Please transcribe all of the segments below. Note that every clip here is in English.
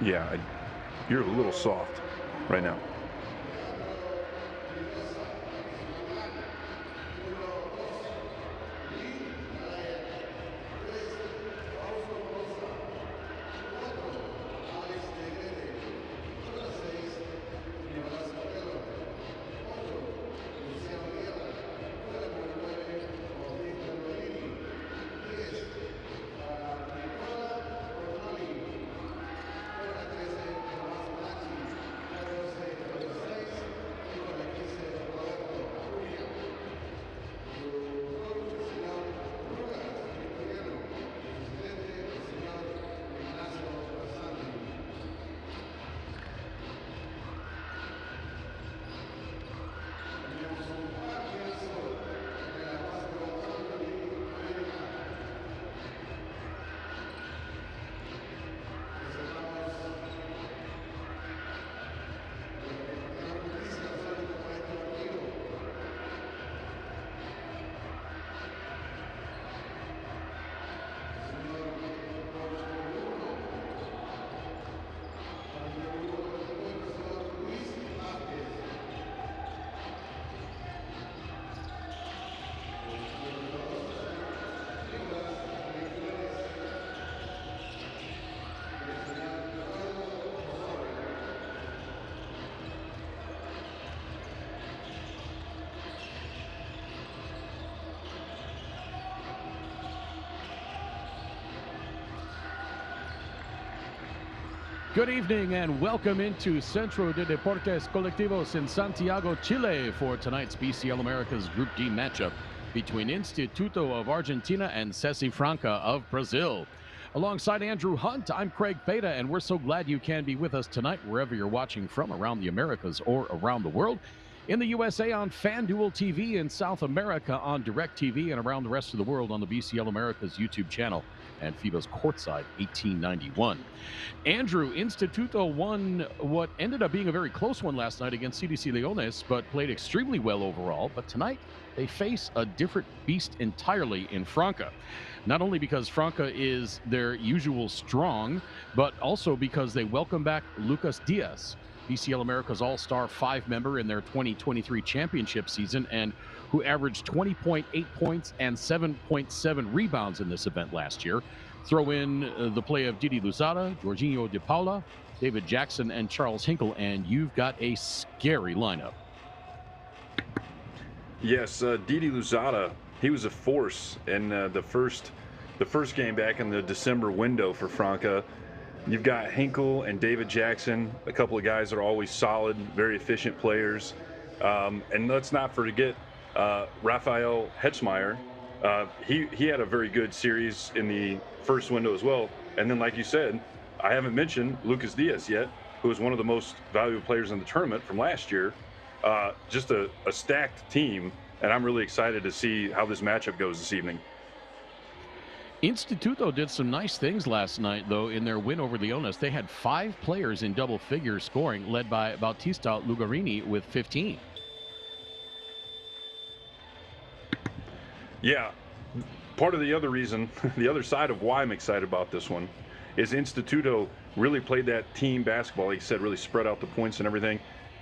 Yeah, you're a little soft right now. Good evening and welcome into Centro de Deportes Colectivos in Santiago, Chile for tonight's BCL Americas Group D matchup between Instituto of Argentina and Sesi Franca of Brazil. Alongside Andrew Hunt, I'm Craig Feta, and we're so glad you can be with us tonight wherever you're watching from around the Americas or around the world. In the USA on FanDuel TV, in South America on DirecTV, and around the rest of the world on the BCL Americas YouTube channel and FIBA's Courtside 1891. Andrew, Instituto won what ended up being a very close one last night against CDC Leones, but played extremely well overall. But tonight, they face a different beast entirely in Franca. Not only because Franca is their usual strong, but also because they welcome back Lucas Diaz, BCL America's All-Star 5 member in their 2023 championship season, and who averaged 20.8 points and 7.7 rebounds in this event last year. Throw in the play of Didi Luzada, Jorginho de Paula, David Jackson, and Charles Hinkle, and you've got a scary lineup. Yes, Didi Luzada, he was a force in the first game back in the December window for Franca. You've got Hinkle and David Jackson, a couple of guys that are always solid, very efficient players. And let's not forget Rafael Hetzmeyer. He had a very good series in the first window as well. And then, like you said, I haven't mentioned Lucas Diaz yet, who was one of the most valuable players in the tournament from last year. Just a stacked team, and I'm really excited to see how this matchup goes this evening. Instituto did some nice things last night, though, in their win over Leones. They had 5 players in double figures scoring, led by Bautista Lugarini with 15. Yeah, part of the other reason, the other side of why I'm excited about this one is Instituto really played that team basketball. Like you said, really spread out the points and everything.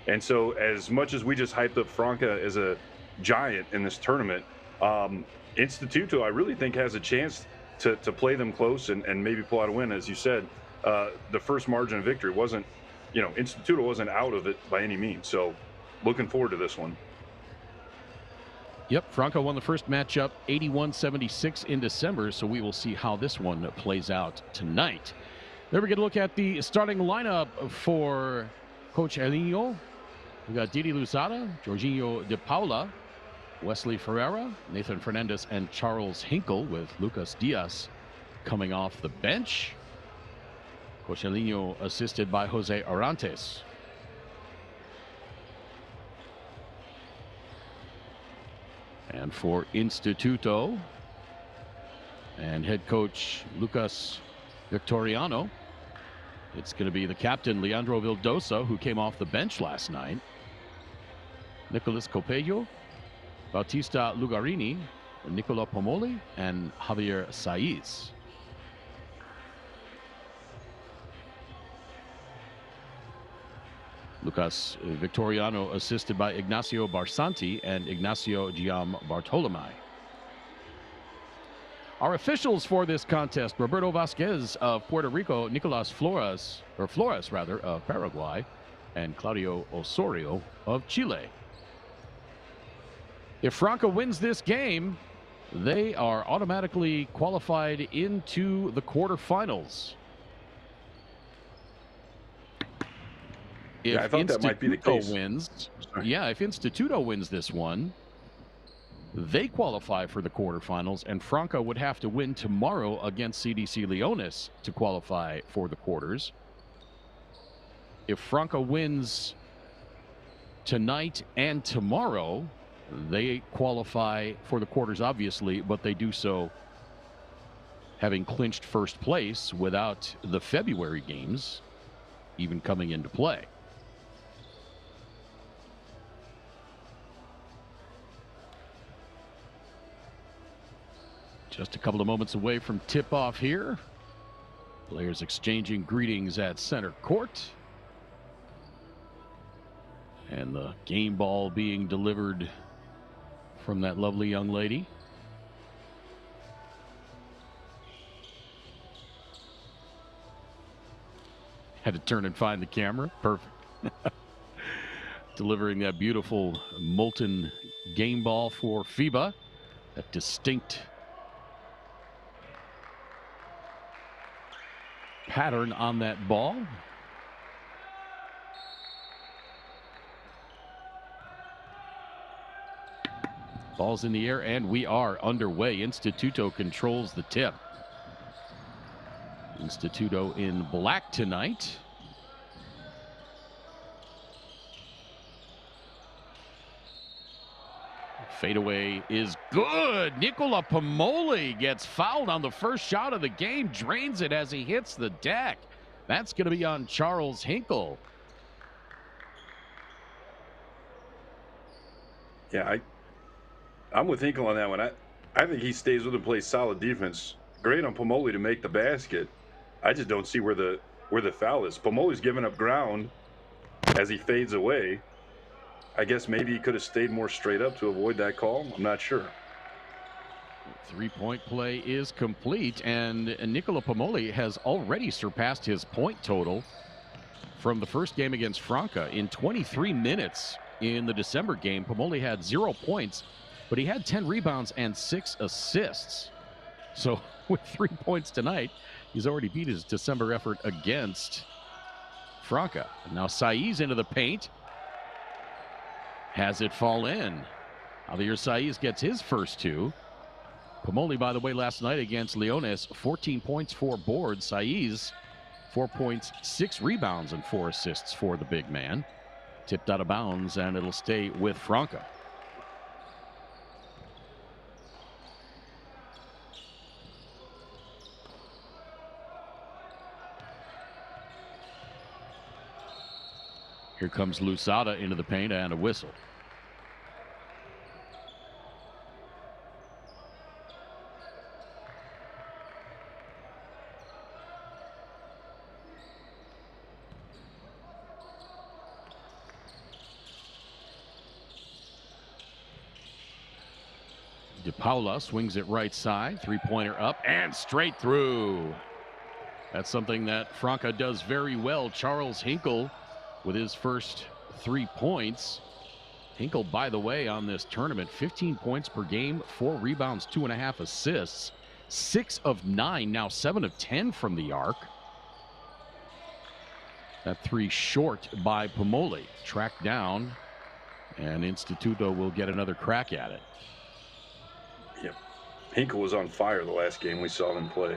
And so as much as we just hyped up Franca as a giant in this tournament, Instituto, I really think, has a chance to play them close and maybe pull out a win. As you said, the first margin of victory wasn't, Instituto wasn't out of it by any means. So looking forward to this one. Yep, Franca won the first matchup 81-76 in December, so we will see how this one plays out tonight. Then we're going to look at the starting lineup for Coach Elinho. We got Didi Luzada, Jorginho de Paula, Wesley Ferreira, Nathan Fernandez, and Charles Hinkle, with Lucas Diaz coming off the bench. Coach Elinho assisted by Jose Arantes. And for Instituto and head coach Lucas Victoriano, it's going to be the captain Leandro Vildosa, who came off the bench last night. Nicolas Copello, Bautista Lugarini, Nicola Pomoli, and Javier Saiz. Lucas Victoriano assisted by Ignacio Barsanti and Ignacio Bartolomé. Our officials for this contest: Roberto Vasquez of Puerto Rico, Nicolas Flores of Paraguay, and Claudio Osorio of Chile. If Franca wins this game, they are automatically qualified into the quarterfinals. If I thought that might be the case. Wins, if Instituto wins this one, they qualify for the quarterfinals, and Franca would have to win tomorrow against CDC Leones to qualify for the quarters. If Franca wins tonight and tomorrow, they qualify for the quarters, obviously, but they do so having clinched first place without the February games even coming into play. Just a couple of moments away from tip-off here. Players exchanging greetings at center court. And the game ball being delivered from that lovely young lady. Had to turn and find the camera. Perfect. Delivering that beautiful molten game ball for FIBA. That distinct pattern on that ball. Ball's in the air, and we are underway. Instituto controls the tip. Instituto in black tonight. Fadeaway is good. Nicola Pomoli gets fouled on the first shot of the game, drains it as he hits the deck. That's going to be on Charles Hinkle. Yeah, I'm with Hinkle on that one. I think he stays with and plays solid defense. Great on Pomoli to make the basket. I just don't see where the foul is. Pomoli's giving up ground as he fades away. I guess maybe he could have stayed more straight up to avoid that call. I'm not sure. Three-point play is complete, and Nicola Pomoli has already surpassed his point total from the first game against Franca. In 23 minutes in the December game, Pomoli had 0 points, but he had 10 rebounds and 6 assists. So with 3 points tonight, he's already beat his December effort against Franca. And now Saiz into the paint. Has it fall in. Javier Saiz gets his first 2. Pomoli, by the way, last night against Leones, 14 points, 4 boards. Saiz, 4 points, 6 rebounds, and 4 assists for the big man. Tipped out of bounds, and it'll stay with Franca. Here comes Lusada into the paint, and a whistle. DePaula swings it right side. Three-pointer up and straight through. That's something that Franca does very well. Charles Hinkle with his first 3 points. Hinkle, by the way, on this tournament, 15 points per game, 4 rebounds, 2.5 assists, 6 of 9, now 7 of 10 from the arc. That 3 short by Pomoli. Tracked down, and Instituto will get another crack at it. Yep. Hinkle was on fire the last game we saw him play.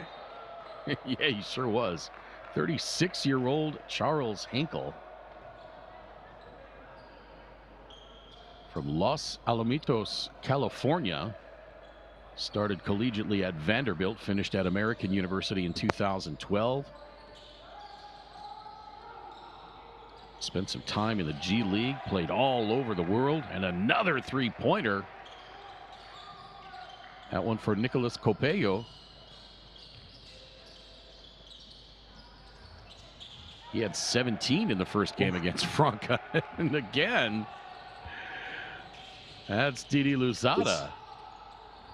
Yeah, he sure was. 36-year-old Charles Hinkle from Los Alamitos, California. Started collegiately at Vanderbilt, finished at American University in 2012. Spent some time in the G League, played all over the world, and another three-pointer. That one for Nicolas Copello. He had 17 in the first game against Franca. And again, that's Didi Luzada.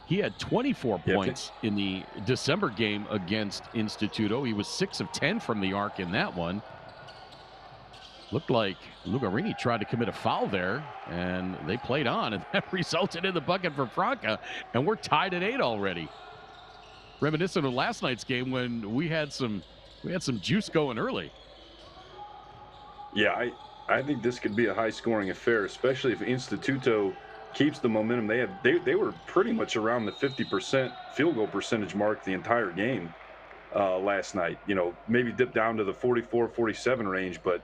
He had 24 points in the December game against Instituto. He was 6 of 10 from the arc in that one. Looked like Lugarini tried to commit a foul there, and they played on, and that resulted in the bucket for Franca, and we're tied at 8 already. Reminiscent of last night's game when we had some juice going early. Yeah, I think this could be a high-scoring affair, especially if Instituto keeps the momentum they had. They were pretty much around the 50% field goal percentage mark the entire game last night. You know, maybe dipped down to the 44-47 range, but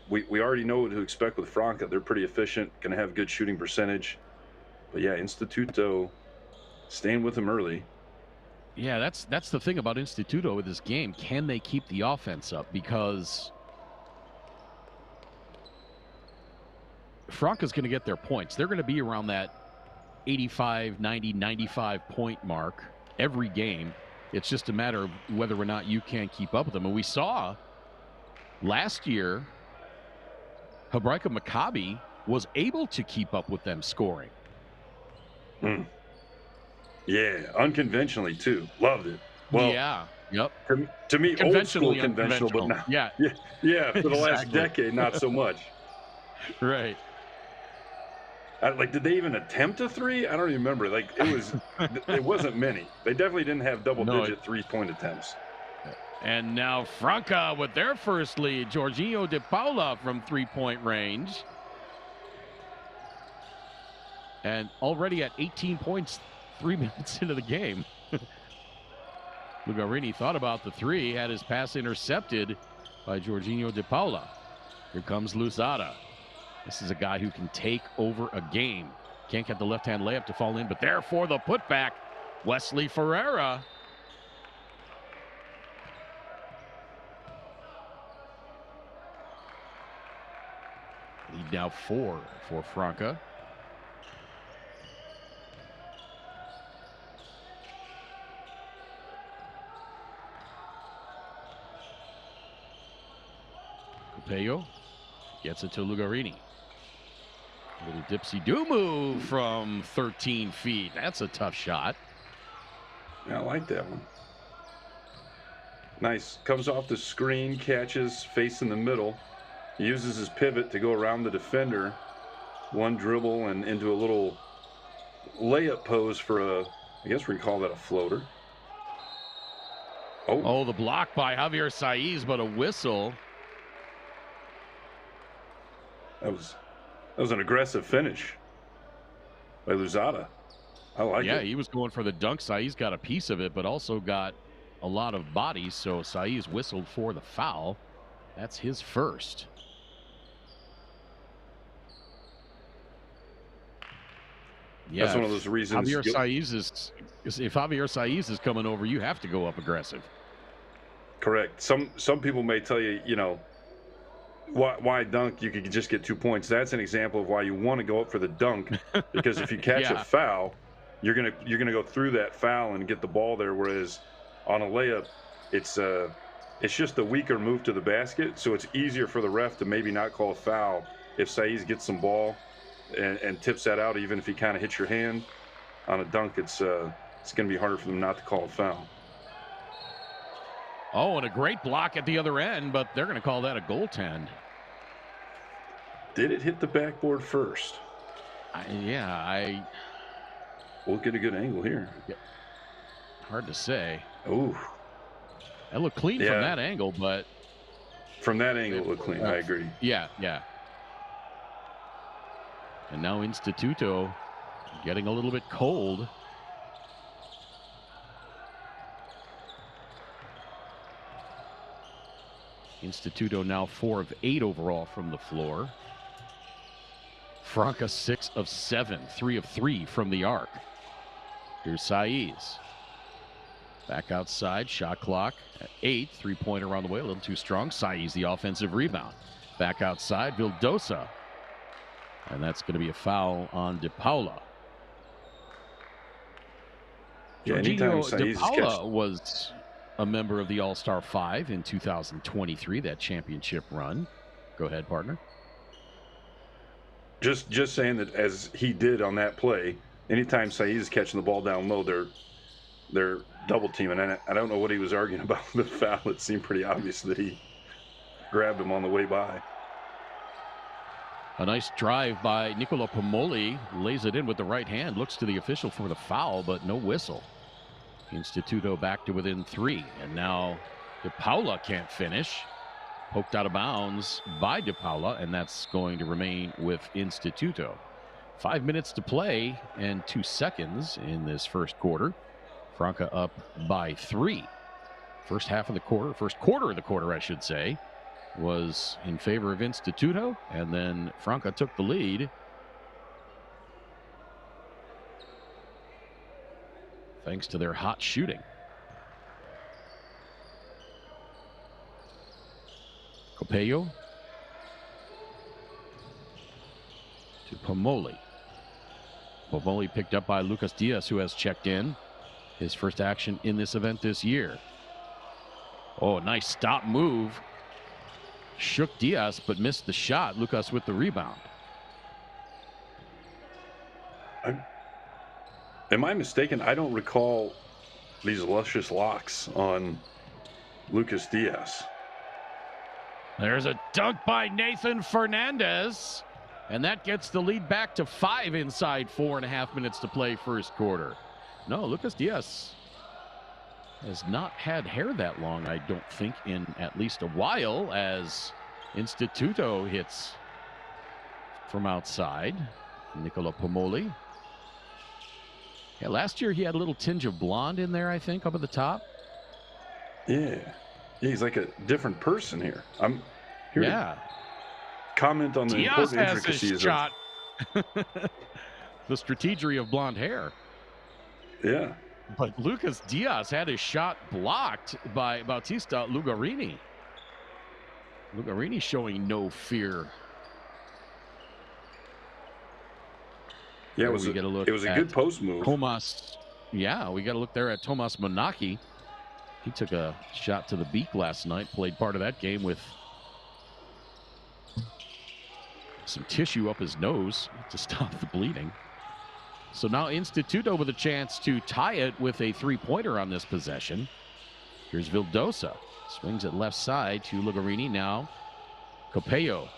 we already know what to expect with Franca. They're pretty efficient, going to have good shooting percentage. But yeah, Instituto staying with them early. Yeah, that's the thing about Instituto with this game. Can they keep the offense up? Because Franca's going to get their points. They're going to be around that 85, 90, 95 point mark every game. It's just a matter of whether or not you can keep up with them. And we saw last year, Hebraica Maccabi was able to keep up with them scoring. Yeah, unconventionally too. Loved it. Well, yeah, yep. To me, old school conventional, but not. Yeah, yeah. For the last decade, not so much. Right. Like, did they even attempt a three? I don't even remember. Like, it wasn't many. They definitely didn't have double-digit three-point attempts. And now Franca with their first lead. Jorginho de Paula from three-point range. And already at 18 points, 3 minutes into the game. Lugarini thought about the three, had his pass intercepted by Jorginho de Paula. Here comes Luzada. This is a guy who can take over a game. Can't get the left-hand layup to fall in, but there for the putback, Wesley Ferreira. Lead now 4 for Franca. Capello gets it to Lugarini. A little dipsy-do move from 13 feet. That's a tough shot. Yeah, I like that one. Nice. Comes off the screen, catches, face in the middle. He uses his pivot to go around the defender. One dribble and into a little layup pose for I guess we can call that a floater. Oh, the block by Javier Saiz, but a whistle. That was an aggressive finish by Luzada. I like it. Yeah, he was going for the dunk. Saiz got a piece of it, but also got a lot of body. So Saiz whistled for the foul. That's his first. Yeah, that's one of those reasons. Javier Saiz if Javier Saiz is coming over, you have to go up aggressive. Correct. Some people may tell you, you know, why dunk? You could just get 2 points. That's an example of why you want to go up for the dunk, because if you catch a foul, you're gonna go through that foul and get the ball there. Whereas on a layup, it's just a weaker move to the basket, so it's easier for the ref to maybe not call a foul if Saiz gets some ball and tips that out, even if he kind of hits your hand. On a dunk, it's going to be harder for them not to call a foul. Oh, and a great block at the other end, but they're going to call that a goaltend. Did it hit the backboard first? We'll get a good angle here. Hard to say. Ooh. That looked clean from that angle, but... From that angle, it looked clean. I agree. Yeah. And now Instituto getting a little bit cold. Instituto now 4 of 8 overall from the floor. Franca 6 of 7, 3 of 3 from the arc. Here's Saiz. Back outside, shot clock at 8. 3-pointer on the way, a little too strong. Saiz, the offensive rebound. Back outside, Vildosa. And that's going to be a foul on De Paula. Yeah, anytime De Paula was a member of the All-Star 5 in 2023, that championship run. Go ahead, partner. Just saying that as he did on that play, anytime Saeed is catching the ball down low, they're double teaming. And I don't know what he was arguing about the foul. It seemed pretty obvious that he grabbed him on the way by. A nice drive by Nicola Pomoli, lays it in with the right hand, looks to the official for the foul, but no whistle. Instituto back to within 3, and now DePaula can't finish. Poked out of bounds by DePaula, and that's going to remain with Instituto. 5 minutes to play and 2 seconds in this first quarter. Franca up by 3. First quarter of the quarter, I should say, was in favor of Instituto, and then Franca took the lead. Thanks to their hot shooting. Copello to Pomoli. Pomoli picked up by Lucas Diaz, who has checked in. His first action in this event this year. Oh, nice stop move. Shook Diaz, but missed the shot. Lucas with the rebound. Am I mistaken? I don't recall these luscious locks on Lucas Diaz. There's a dunk by Nathan Fernandez, and that gets the lead back to 5 inside 4.5 minutes to play first quarter. No, Lucas Diaz has not had hair that long, I don't think, in at least a while, as Instituto hits from outside. Nicola Pomoli. Yeah, last year he had a little tinge of blonde in there, I think, up at the top. Yeah, he's like a different person here. I'm here to comment on the Diaz important has intricacies his shot. The strategery of blonde hair. Yeah. But Lucas Diaz had his shot blocked by Bautista Lugarini. Lugarini showing no fear. Yeah, it was a good post move. Tomas, yeah, we got to look there at Tomas Monaki. He took a shot to the beak last night, played part of that game with some tissue up his nose to stop the bleeding. So now Instituto with a chance to tie it with a three-pointer on this possession. Here's Vildosa. Swings it left side to Lugarini now. Copello.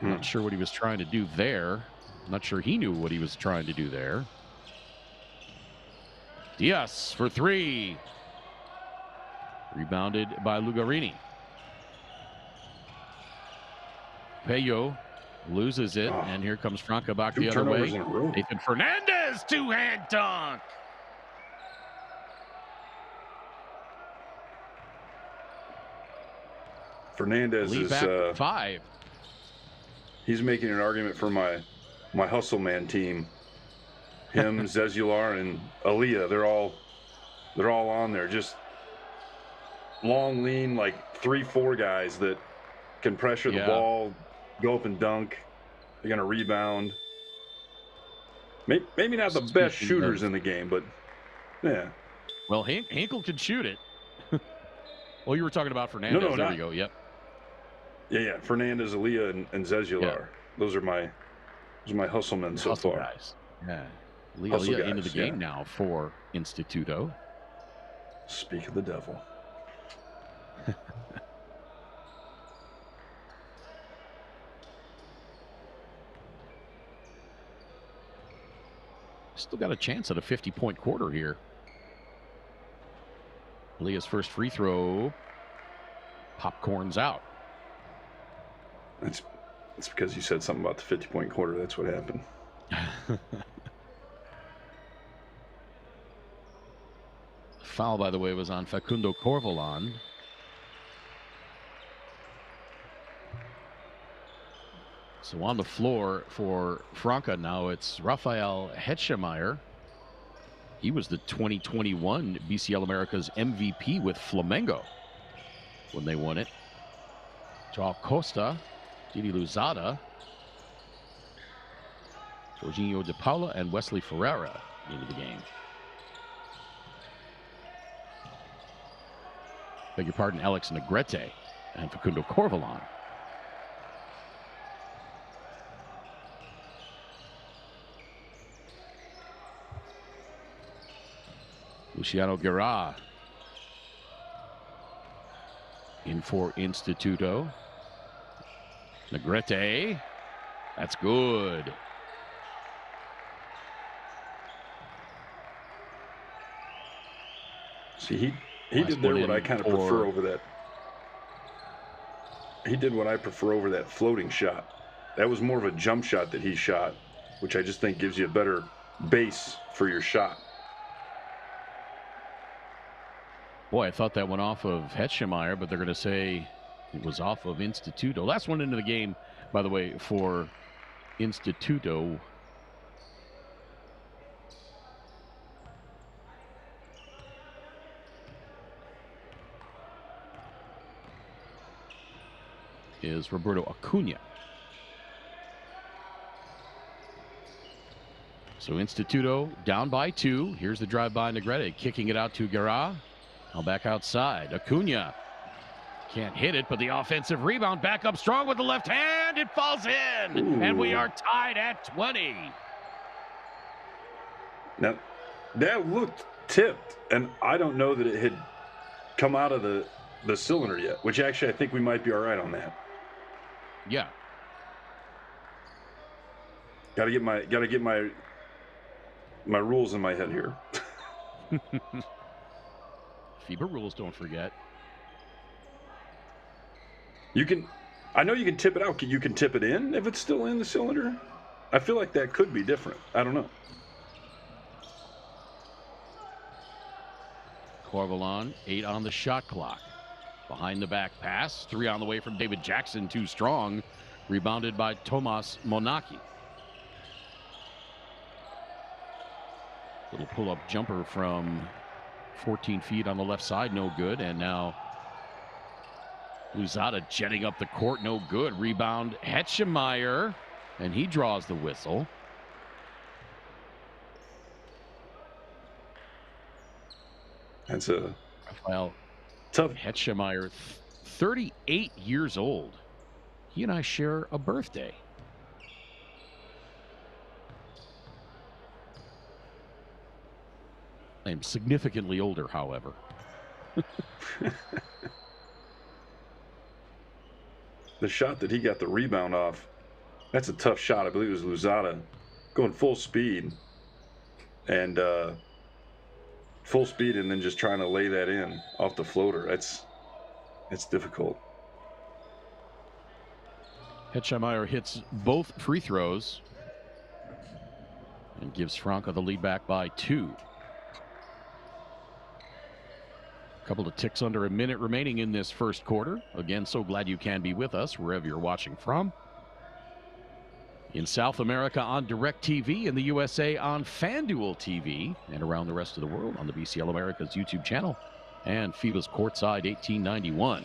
Not sure what he was trying to do there. Not sure he knew what he was trying to do there. Diaz for 3. Rebounded by Lugarini. Copello loses it, and here comes Franca back the other way. Nathan Fernandez, two-hand dunk. Fernandez lead is back 5. He's making an argument for my hustle man team. Him, Zezular, and Aaliyah, they're all on there. Just long, lean, like 3-4 guys that can pressure the ball, go up and dunk. They're gonna rebound. Maybe not the best shooters in the game, but yeah. Well, Hinkle can shoot it. Well, you were talking about Fernandez. No, there we go. Yep. Yeah. Fernandez, Aaliyah, and Zezular. Yeah. Those are my hustlemen so far. Guys. Yeah. Aaliyah into the game now for Instituto. Speak of the devil. Still got a chance at a 50-point quarter here. Leah's first free throw. Popcorn's out. It's because you said something about the 50-point quarter. That's what happened. Foul, by the way, was on Facundo Corvalon. So on the floor for Franca now, it's Rafael Hetchemeyer. He was the 2021 BCL America's MVP with Flamengo when they won it. Joao Costa, Didi Luzada, Jorginho de Paula, and Wesley Ferreira into the game. beg your pardon, Alex Negrete and Facundo Corvalon. Luciano Guerra in for Instituto. Negrete, that's good. See, he did there what I kind of prefer over that. He did what I prefer over that floating shot. That was more of a jump shot that he shot, which I just think gives you a better base for your shot. Boy, I thought that went off of Hetschemeyer, but they're going to say it was off of Instituto. Last one into the game, by the way, for Instituto. Is Roberto Acuna. So Instituto down by 2. Here's the drive by Negrete, kicking it out to Guerra. Now back outside. Acuna can't hit it, but the offensive rebound back up strong with the left hand. It falls in. Ooh. And we are tied at 20. Now, that looked tipped, and I don't know that it had come out of the cylinder yet, which actually I think we might be all right on that. Yeah. Gotta get my rules in my head here. FIBA rules, don't forget. I know you can tip it out. You can tip it in if it's still in the cylinder. I feel like that could be different. I don't know. Corvalon, 8 on the shot clock. Behind the back pass, 3 on the way from David Jackson, too strong. Rebounded by Tomas Monaki. Little pull-up jumper from 14 feet on the left side, no good. And now Luzada jetting up the court, no good. Rebound, Hetschemeyer, and he draws the whistle. That's a Rafael tough. Hetschemeyer, 38 years old. He and I share a birthday. I am significantly older, however. The shot that he got the rebound off, that's a tough shot. I believe it was Luzada going full speed and then just trying to lay that in off the floater. That's difficult. Hetschemeyer hits both free throws and gives Franca the lead back by 2. A couple of ticks under a minute remaining in this first quarter. Again, so glad you can be with us wherever you're watching from. In South America on DirecTV, in the USA on FanDuel TV, and around the rest of the world on the BCL America's YouTube channel and FIBA's Courtside 1891.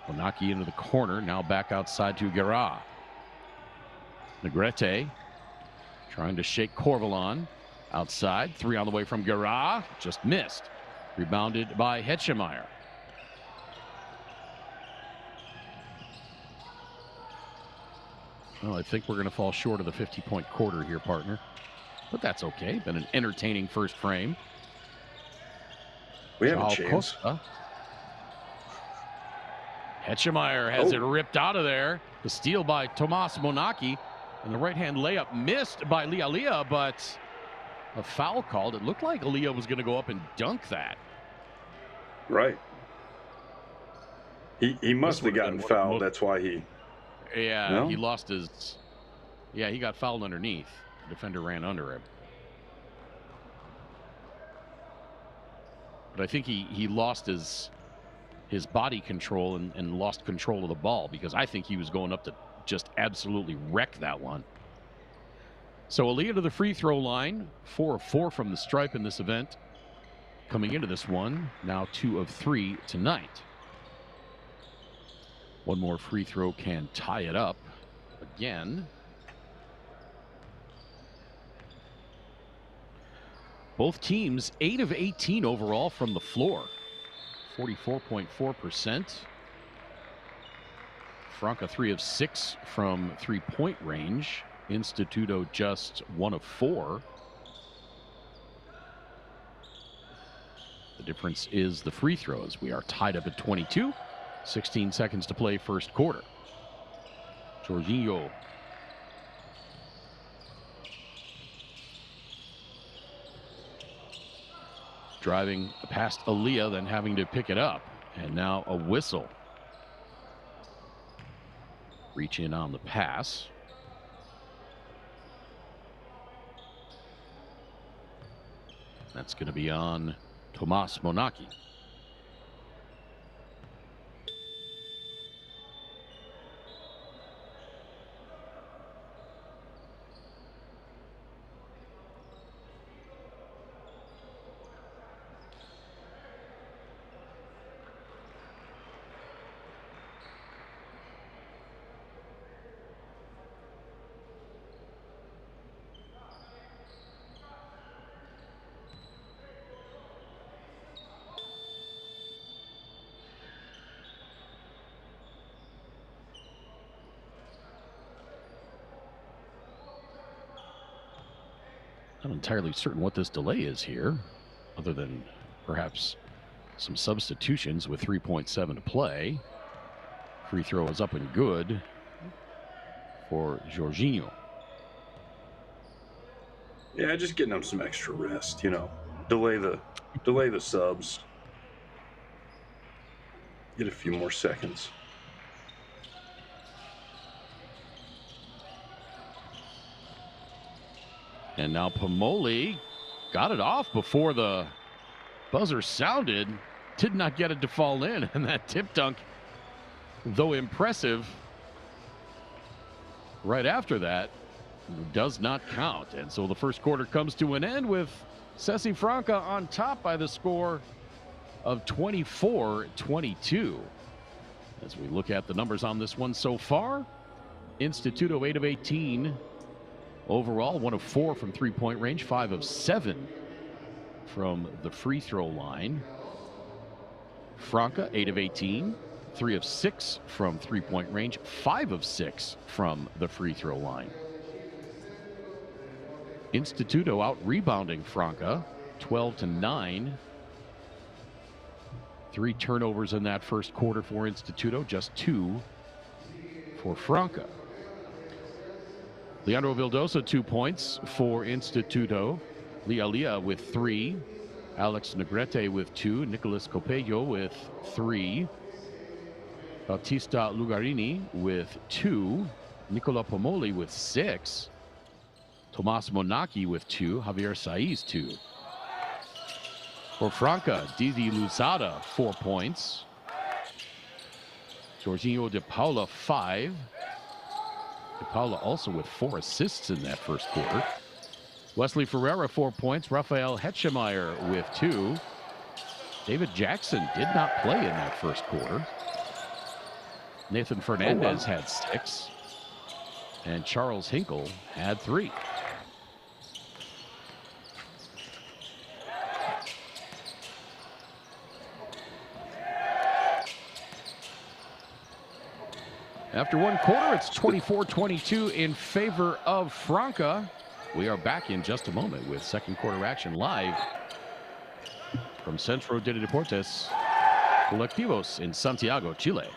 Monaki into the corner, now back outside to Guerra. Negrete trying to shake Corvalon. Outside, 3 on the way from Guerra, just missed. Rebounded by Hetschemeyer. Well, I think we're going to fall short of the 50-point quarter here, partner. But that's okay. Been an entertaining first frame. We have a chance. Costa. Hetschemeyer has it ripped out of there. The steal by Tomas Monaki. And the right-hand layup missed by Lialia, but a foul called. It looked like Aaliyah was going to go up and dunk that. Right. He must have gotten fouled. That's why he... Yeah, no? He lost his... Yeah, he got fouled underneath. The defender ran under him. But I think he lost his body control and lost control of the ball, because I think he was going up to just absolutely wreck that one. So Aaliyah to the free throw line, 4 of 4 from the stripe in this event. Coming into this one, now 2 of 3 tonight. One more free throw can tie it up again. Both teams 8 of 18 overall from the floor. 44.4%. Franca 3 of 6 from three-point range. Instituto just 1 of 4. The difference is the free throws. We are tied up at 22. 16 seconds to play first quarter. Jorginho. Driving past Aaliyah, then having to pick it up. And now a whistle. Reach in on the pass. That's going to be on Tomas Monaki. Not entirely certain what this delay is here, other than perhaps some substitutions with 3.7 to play. Free throw is up and good for Jorginho. Yeah, just getting them some extra rest, you know. Delay the subs. Get a few more seconds. And now Pomoli got it off before the buzzer sounded. Did not get it to fall in. And that tip dunk, though impressive, right after that, does not count. And so the first quarter comes to an end with Sesi Franca on top by the score of 24-22. As we look at the numbers on this one so far, Instituto 8 of 18. Overall, 1 of 4 from three-point range, 5 of 7 from the free throw line. Franca, 8 of 18, 3 of 6 from three-point range, 5 of 6 from the free throw line. Instituto out rebounding Franca, 12-9. 3 turnovers in that first quarter for Instituto, just 2 for Franca. Leandro Vildosa, 2 points for Instituto. Lia with 3. Alex Negrete with 2. Nicolas Copello with 3. Bautista Lugarini with 2. Nicola Pomoli with 6. Tomas Monaki with 2. Javier Saiz 2. For Franca, Didi Luzada, 4 points. Jorginho de Paula, 5. De Paula also with 4 assists in that first quarter. Wesley Ferreira, 4 points. Rafael Hetchemeyer with 2. David Jackson did not play in that first quarter. Nathan Fernandez had 6. And Charles Hinkle had 3. After one quarter, it's 24-22 in favor of Franca. We are back in just a moment with second quarter action live from Centro de Deportes Colectivos in Santiago, Chile.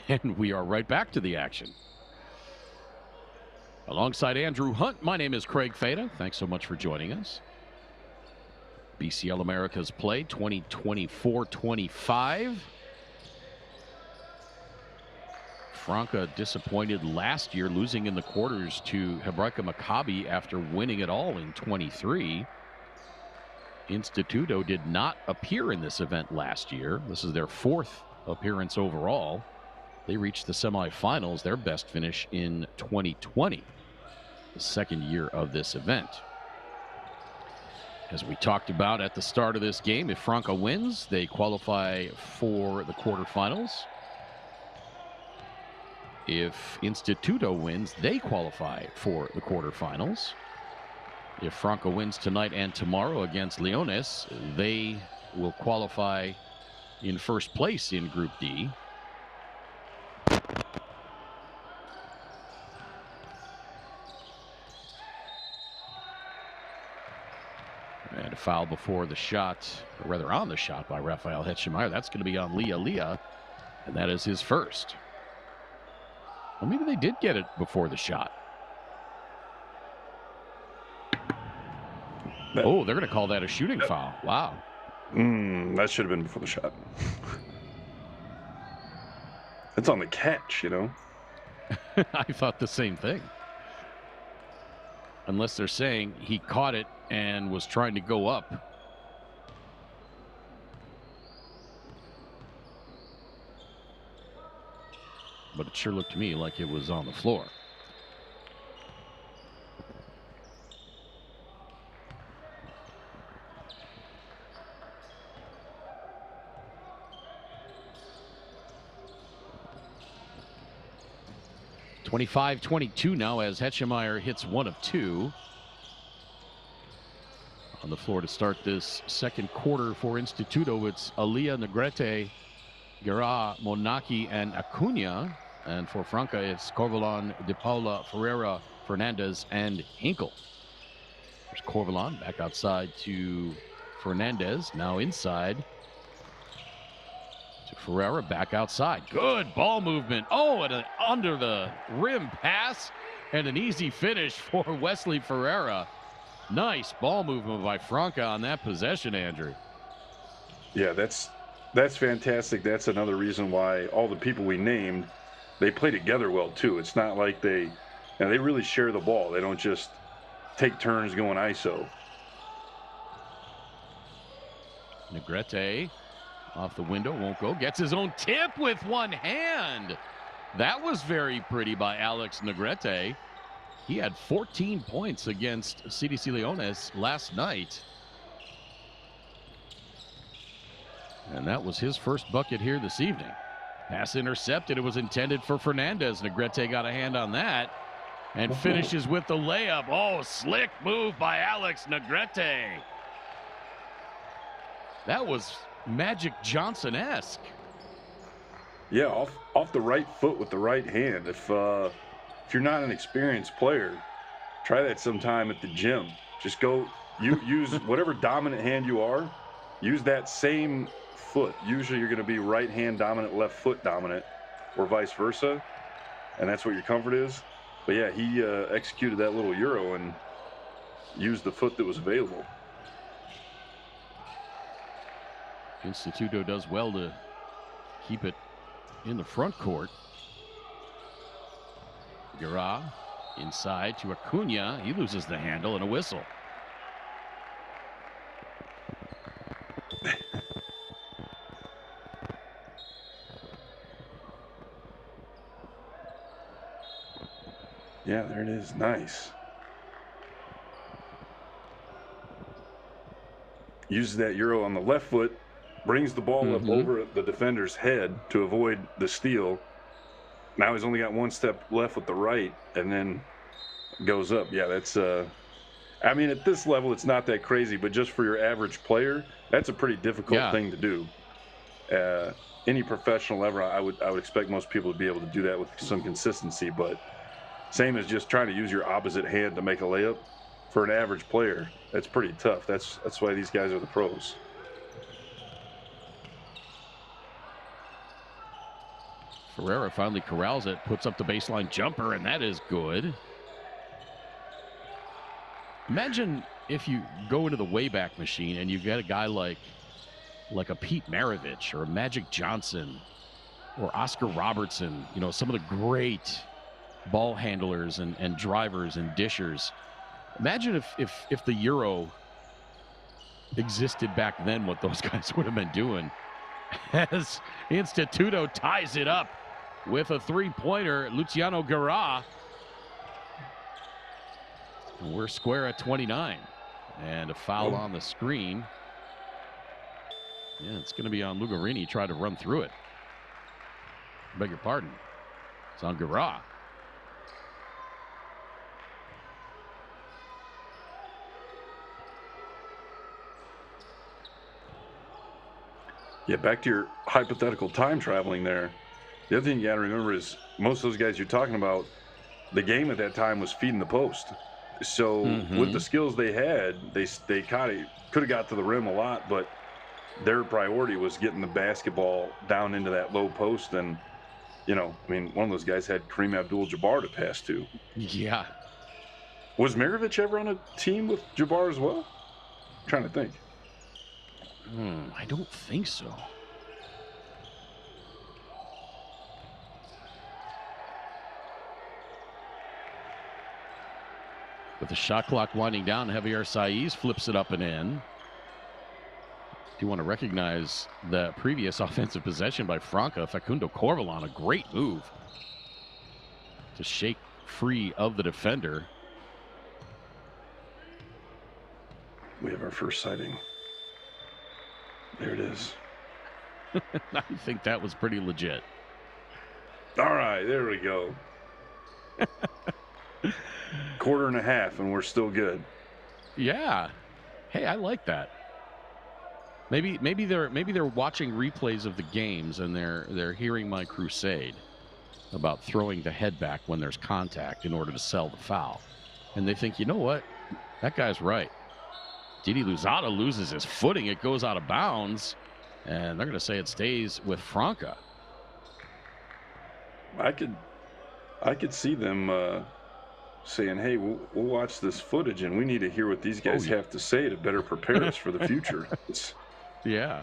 And we are right back to the action. Alongside Andrew Hunt, my name is Craig Fada. Thanks so much for joining us. BCL Americas play 2024-25. Franca disappointed last year, losing in the quarters to Hebraica Maccabi after winning it all in 23. Instituto did not appear in this event last year. This is their 4th appearance overall. They reached the semifinals, their best finish in 2020. The second year of this event. As we talked about at the start of this game, if Franca wins, they qualify for the quarterfinals. If Instituto wins, they qualify for the quarterfinals. If Franca wins tonight and tomorrow against Leones, they will qualify in first place in Group D. And a foul before the shot, or rather on the shot by Rafael Hetchemeyer. That's going to be on Leah, and that is his first. Well, maybe they did get it before the shot. Oh, they're going to call that a shooting foul. Wow. That should have been before the shot. It's on the catch, you know. I thought the same thing. Unless they're saying he caught it and was trying to go up. But it sure looked to me like it was on the floor. (25-22) now as Hetchemeyer hits 1 of 2. On the floor to start this second quarter for Instituto, it's Alia, Negrete, Guerra, Monaki, and Acuna. And for Franca, it's Corvalon, De Paula, Ferreira, Fernandez, and Hinkle. There's Corvalon back outside to Fernandez, now inside to Ferreira, back outside. Good ball movement. Oh, and an under the rim pass and an easy finish for Wesley Ferreira. Nice ball movement by Franca on that possession, Andrew. Yeah, that's fantastic. That's another reason why all the people we named, they play together well too. It's not like they really share the ball. They don't just take turns going ISO. Negrete off the window, won't go. Gets his own tip with one hand. That was very pretty by Alex Negrete. He had 14 points against CDC Leones last night. And that was his first bucket here this evening. Pass intercepted. It was intended for Fernandez. Negrete got a hand on that and finishes with the layup. Oh, slick move by Alex Negrete. That was Magic Johnson-esque. Yeah, off the right foot with the right hand. If you're not an experienced player, try that sometime at the gym. Just go, use whatever dominant hand you are, use that same foot. Usually you're going to be right hand dominant, left foot dominant, or vice versa, and that's what your comfort is. But yeah, he executed that little Euro and used the foot that was available. Instituto does well to keep it in the front court. Guerra inside to Acuna. He loses the handle and a whistle. Yeah, there it is. Nice. Uses that Euro on the left foot, brings the ball up over the defender's head to avoid the steal. Now he's only got one step left with the right, and then goes up. Yeah, that's I mean, at this level, it's not that crazy, but just for your average player, that's a pretty difficult thing to do. Any professional ever, I would expect most people to be able to do that with some consistency, but same as just trying to use your opposite hand to make a layup. For an average player, that's pretty tough. That's why these guys are the pros. Ferreira finally corrals it, puts up the baseline jumper, and that is good. Imagine if you go into the Wayback Machine and you've got a guy like a Pete Maravich or a Magic Johnson or Oscar Robertson, you know, some of the great ball handlers and drivers and dishers. Imagine if the Euro existed back then, what those guys would have been doing. As Instituto ties it up with a three-pointer, Luciano Guerra. We're square at 29. And a foul on the screen. Yeah, it's going to be on Lugarini. Try to run through it. Beg your pardon. Zangara. Yeah, back to your hypothetical time traveling there. The other thing you got to remember is most of those guys you're talking about, the game at that time was feeding the post. So with the skills they had, they kind of could have got to the rim a lot, but their priority was getting the basketball down into that low post. And, you know, I mean, one of those guys had Kareem Abdul-Jabbar to pass to. Yeah. Was Maravich ever on a team with Jabbar as well? I'm trying to think. I don't think so. With the shot clock winding down, Javier Saiz flips it up and in. Do you want to recognize the previous offensive possession by Franca? Facundo Corvalon, a great move to shake free of the defender. We have our first sighting. There it is. I think that was pretty legit. All right, there we go. Quarter and a half, and we're still good. Yeah. Hey, I like that. Maybe they're watching replays of the games and they're hearing my crusade about throwing the head back when there's contact in order to sell the foul, and they think, you know what, that guy's right. Didi Louzada loses his footing. It goes out of bounds, and they're going to say it stays with Franca. I could see them saying, hey, we'll watch this footage, and we need to hear what these guys have to say to better prepare us for the future. Yeah.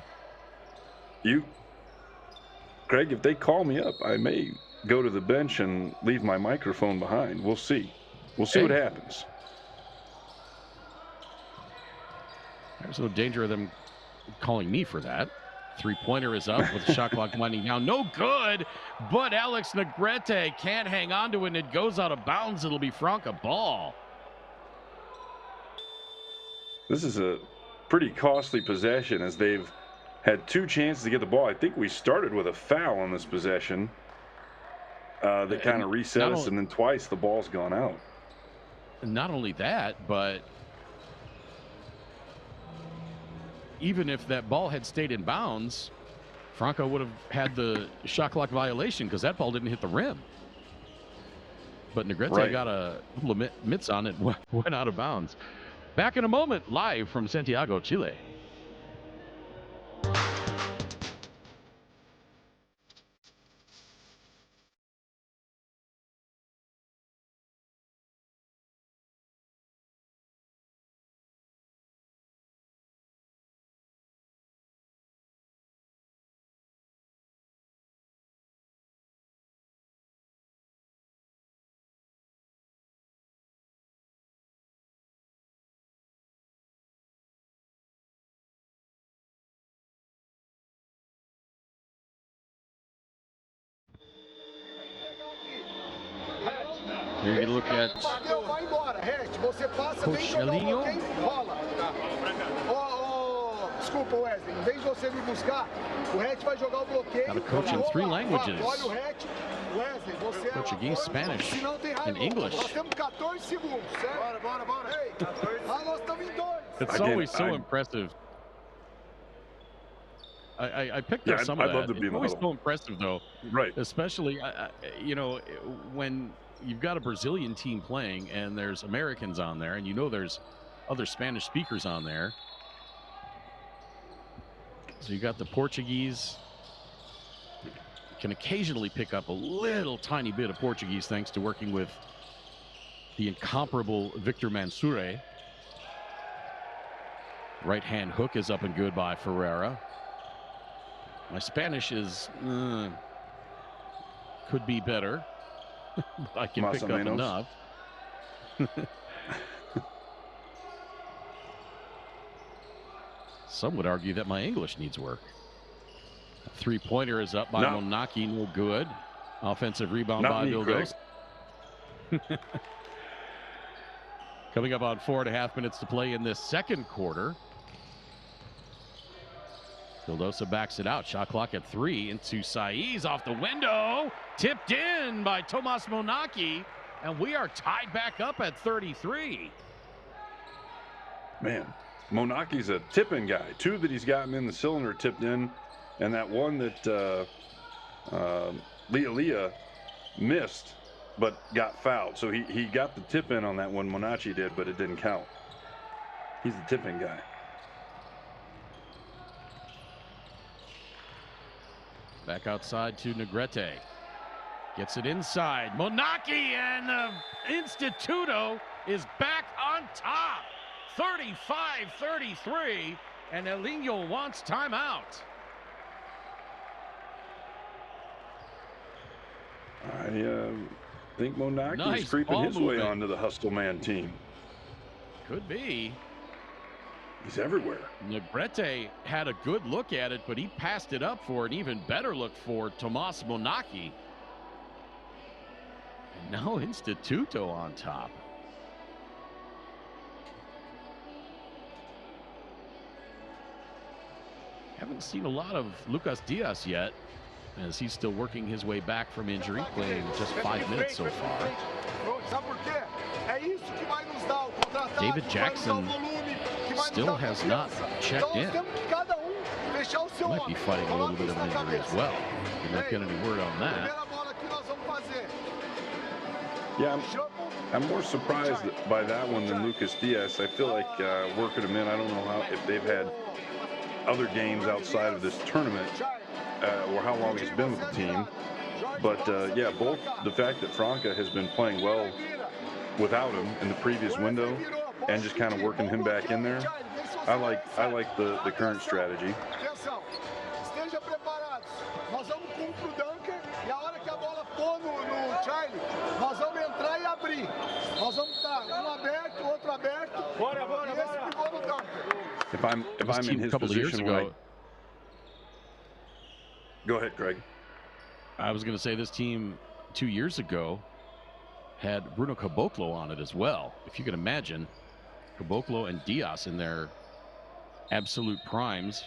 Craig, if they call me up, I may go to the bench and leave my microphone behind. We'll see. We'll see what happens. There's no danger of them calling me for that. Three-pointer is up with the shot clock winding down. No good, but Alex Negrete can't hang on to it, and it goes out of bounds. It'll be Franca ball. This is a pretty costly possession as they've had two chances to get the ball. I think we started with a foul on this possession that kind of reset us, and then twice the ball's gone out. Not only that, but even if that ball had stayed in bounds, Franca would have had the shot clock violation because that ball didn't hit the rim. But Negrete got a couple of mitts on it, went out of bounds. Back in a moment, live from Santiago, Chile. You're going to look at Coach Elinho. Desculpa, Wesley. Em vez de você me buscar, o Hatch vai jogar o bloqueio. Got to coach in three languages. Olha o Hatch. Wesley, você Portuguese, Spanish, and English. Nós temos 14 segundos, certo? Bora. Ei, nós estamos em 2. It's always so impressive. I picked up some of that. It's always so impressive, though. Right. Especially, you know, when you've got a Brazilian team playing and there's Americans on there, and you know there's other Spanish speakers on there. So you got the Portuguese. You can occasionally pick up a little tiny bit of Portuguese thanks to working with the incomparable Victor Mansoure. Right-hand hook is up and good by Ferreira. My Spanish is could be better, but I can pick up enough. Some would argue that my English needs work. Three-pointer is up by Monaki, no good. Offensive rebound by Vildos. Coming up on 4.5 minutes to play in this second quarter. Vildosa backs it out. Shot clock at 3 into Saiz off the window. Tipped in by Tomas Monaki. And we are tied back up at 33. Man, Monaki's a tipping guy. 2 that he's gotten in the cylinder tipped in, and that one that Leah missed but got fouled. So he got the tip in on that one, Monachi did, but it didn't count. He's the tipping guy. Back outside to Negrete. Gets it inside. Monaki, and Instituto is back on top. 35-33, and Elinho wants timeout. I think Monaki Nice is creeping his ball way movement. onto the Hustle Man team. Could be. He's everywhere. Negrete had a good look at it, but he passed it up for an even better look for Tomas Monaki. And now Instituto on top. Haven't seen a lot of Lucas Diaz yet, as he's still working his way back from injury, playing just 5 minutes so far. David Jackson still has not checked in. Might be fighting a little bit of an injury as well. Did not get any word on that. Yeah, I'm more surprised by that one than Lucas Diaz. I feel like working him in. I don't know if they've had other games outside of this tournament or how long he's been with the team. But yeah, both the fact that Franca has been playing well without him in the previous window and just kind of working him back in there. I like the current strategy. If I'm in his position, go ahead, Greg. I was going to say this team 2 years ago had Bruno Caboclo on it as well. If you can imagine, Caboclo and Diaz in their absolute primes,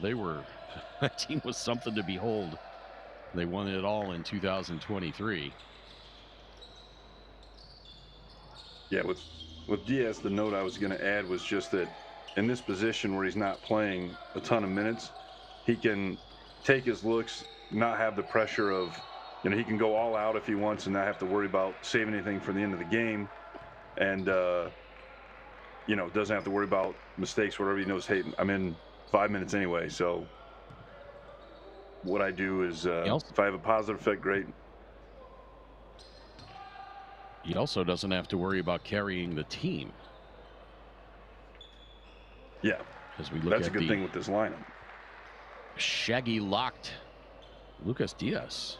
that team was something to behold. They won it all in 2023. Yeah, with Diaz, the note I was going to add was just that in this position where he's not playing a ton of minutes, he can take his looks, not have the pressure of, he can go all out if he wants and not have to worry about saving anything for the end of the game. And, doesn't have to worry about mistakes, whatever. He knows, hey, I'm in 5 minutes anyway. So what I do is if I have a positive effect, great. He also doesn't have to worry about carrying the team. Yeah, that's a good thing with this lineup. Shaggy locked Lucas Diaz.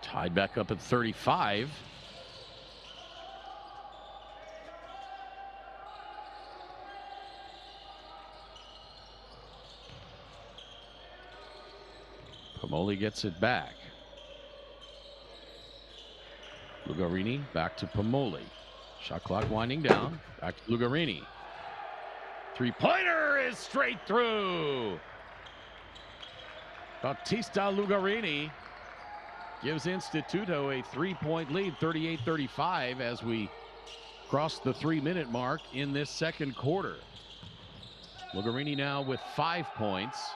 Tied back up at 35. Pomoli gets it back. Lugarini back to Pomoli. Shot clock winding down. Back to Lugarini. Three-pointer is straight through. Bautista Lugarini gives Instituto a 3-point lead, 38-35, as we cross the 3-minute mark in this second quarter. Lugarini now with 5 points.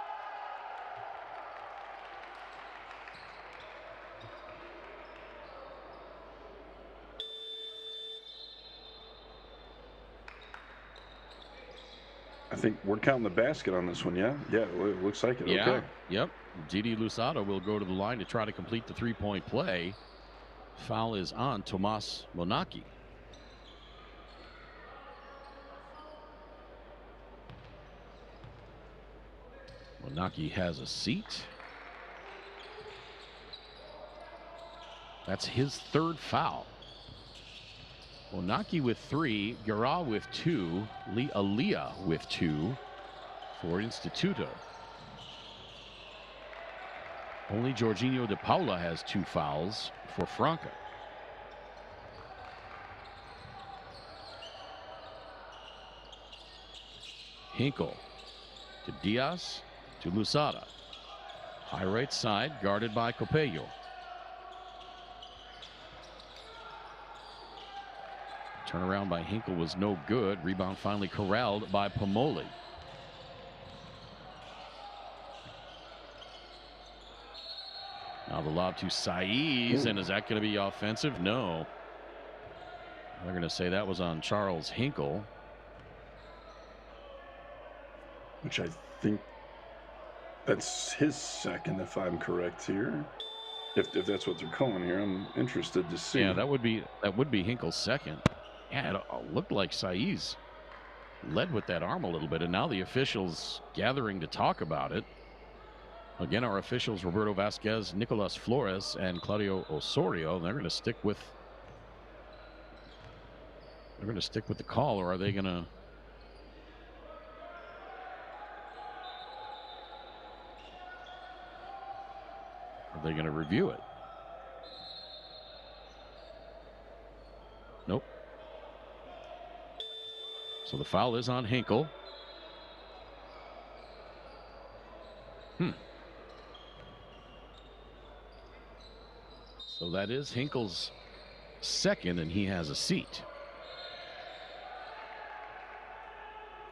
I think we're counting the basket on this one, yeah? Yeah, it looks like it. Yeah, okay. Yep. Didi Lusado will go to the line to try to complete the 3-point play. Foul is on Tomas Monaki. Monaki has a seat. That's his third foul. Monaki with 3, Guerra with 2, Aliyah with 2 for Instituto. Only Jorginho de Paula has 2 fouls for Franca. Hinkle to Diaz to Luzada. High right side, guarded by Copello. Turnaround by Hinkle was no good. Rebound finally corralled by Pomoli. Now the lob to Saiz, and is that going to be offensive? No. They're going to say that was on Charles Hinkle. Which I think that's his second, if I'm correct here. If that's what they're calling here, I'm interested to see. Yeah, that would be Hinkle's second. Yeah, it looked like Saiz led with that arm a little bit, and now the officials gathering to talk about it. Again, our officials, Roberto Vasquez, Nicolas Flores, and Claudio Osorio, they're going to stick with the call, or are they going to? Are they going to review it? Nope. So the foul is on Hinkle. So that is Hinkle's second, and he has a seat.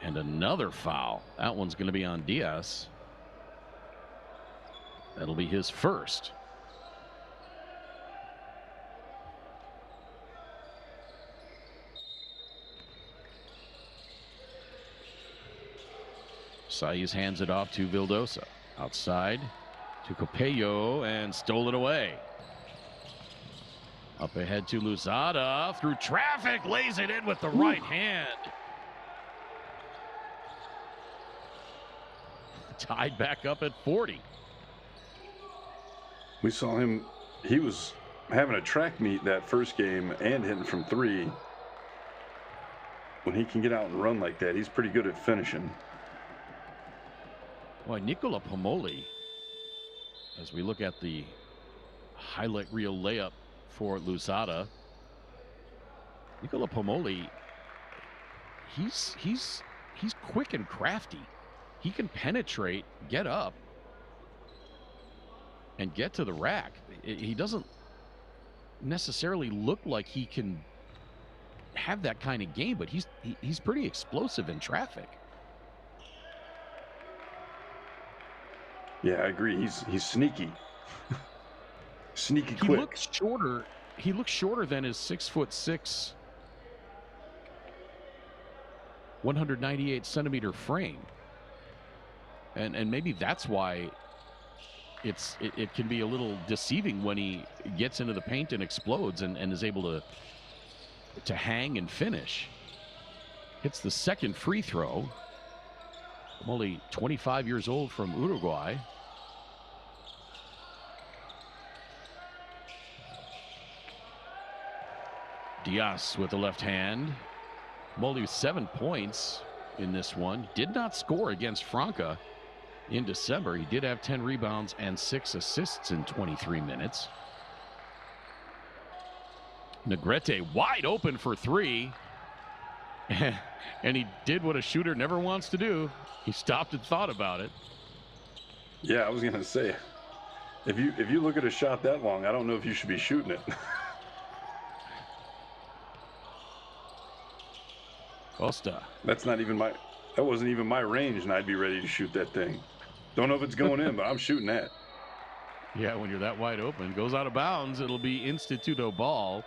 And another foul. That one's going to be on Diaz. That'll be his first. Saiz hands it off to Vildosa. Outside to Copello, and stole it away. Up ahead to Luzada. Through traffic, lays it in with the right hand. Tied back up at 40. We saw him, he was having a track meet that first game and hitting from three. When he can get out and run like that, he's pretty good at finishing. Boy, Nicola Pomoli, as we look at the highlight reel layup for Luzada, Nicola Pomoli, he's quick and crafty. He can penetrate, get up, and get to the rack. He doesn't necessarily look like he can have that kind of game, but he's pretty explosive in traffic. Yeah, I agree. He's sneaky. Sneaky quick. He looks shorter than his 6'6", 198-centimeter frame. And maybe that's why it can be a little deceiving when he gets into the paint and explodes and is able to hang and finish. Hits the second free throw. I'm only 25 years old, from Uruguay. Diaz with the left hand. Molly with 7 points in this one. Did not score against Franca in December. He did have 10 rebounds and 6 assists in 23 minutes. Negrete wide open for three. And he did what a shooter never wants to do. He stopped and thought about it. Yeah, I was going to say, if you look at a shot that long, I don't know if you should be shooting it. Costa. That wasn't even my range, and I'd be ready to shoot that thing. Don't know if it's going in, but I'm shooting that. Yeah, when you're that wide open. Goes out of bounds. It'll be Instituto ball.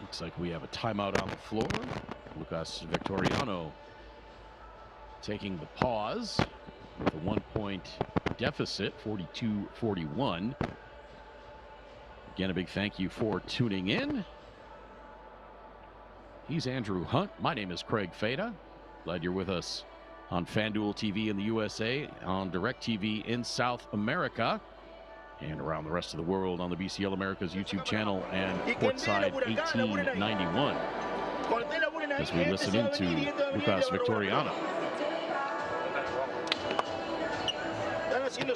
Looks like we have a timeout on the floor. Lucas Victoriano taking the pause with a 1-point deficit, 42-41. Again, a big thank you for tuning in. He's Andrew Hunt. My name is Craig Fada. Glad you're with us on FanDuel TV in the USA, on DirecTV in South America, and around the rest of the world on the BCL America's YouTube channel and Courtside 1891. As we listen into Lucas Victoriano.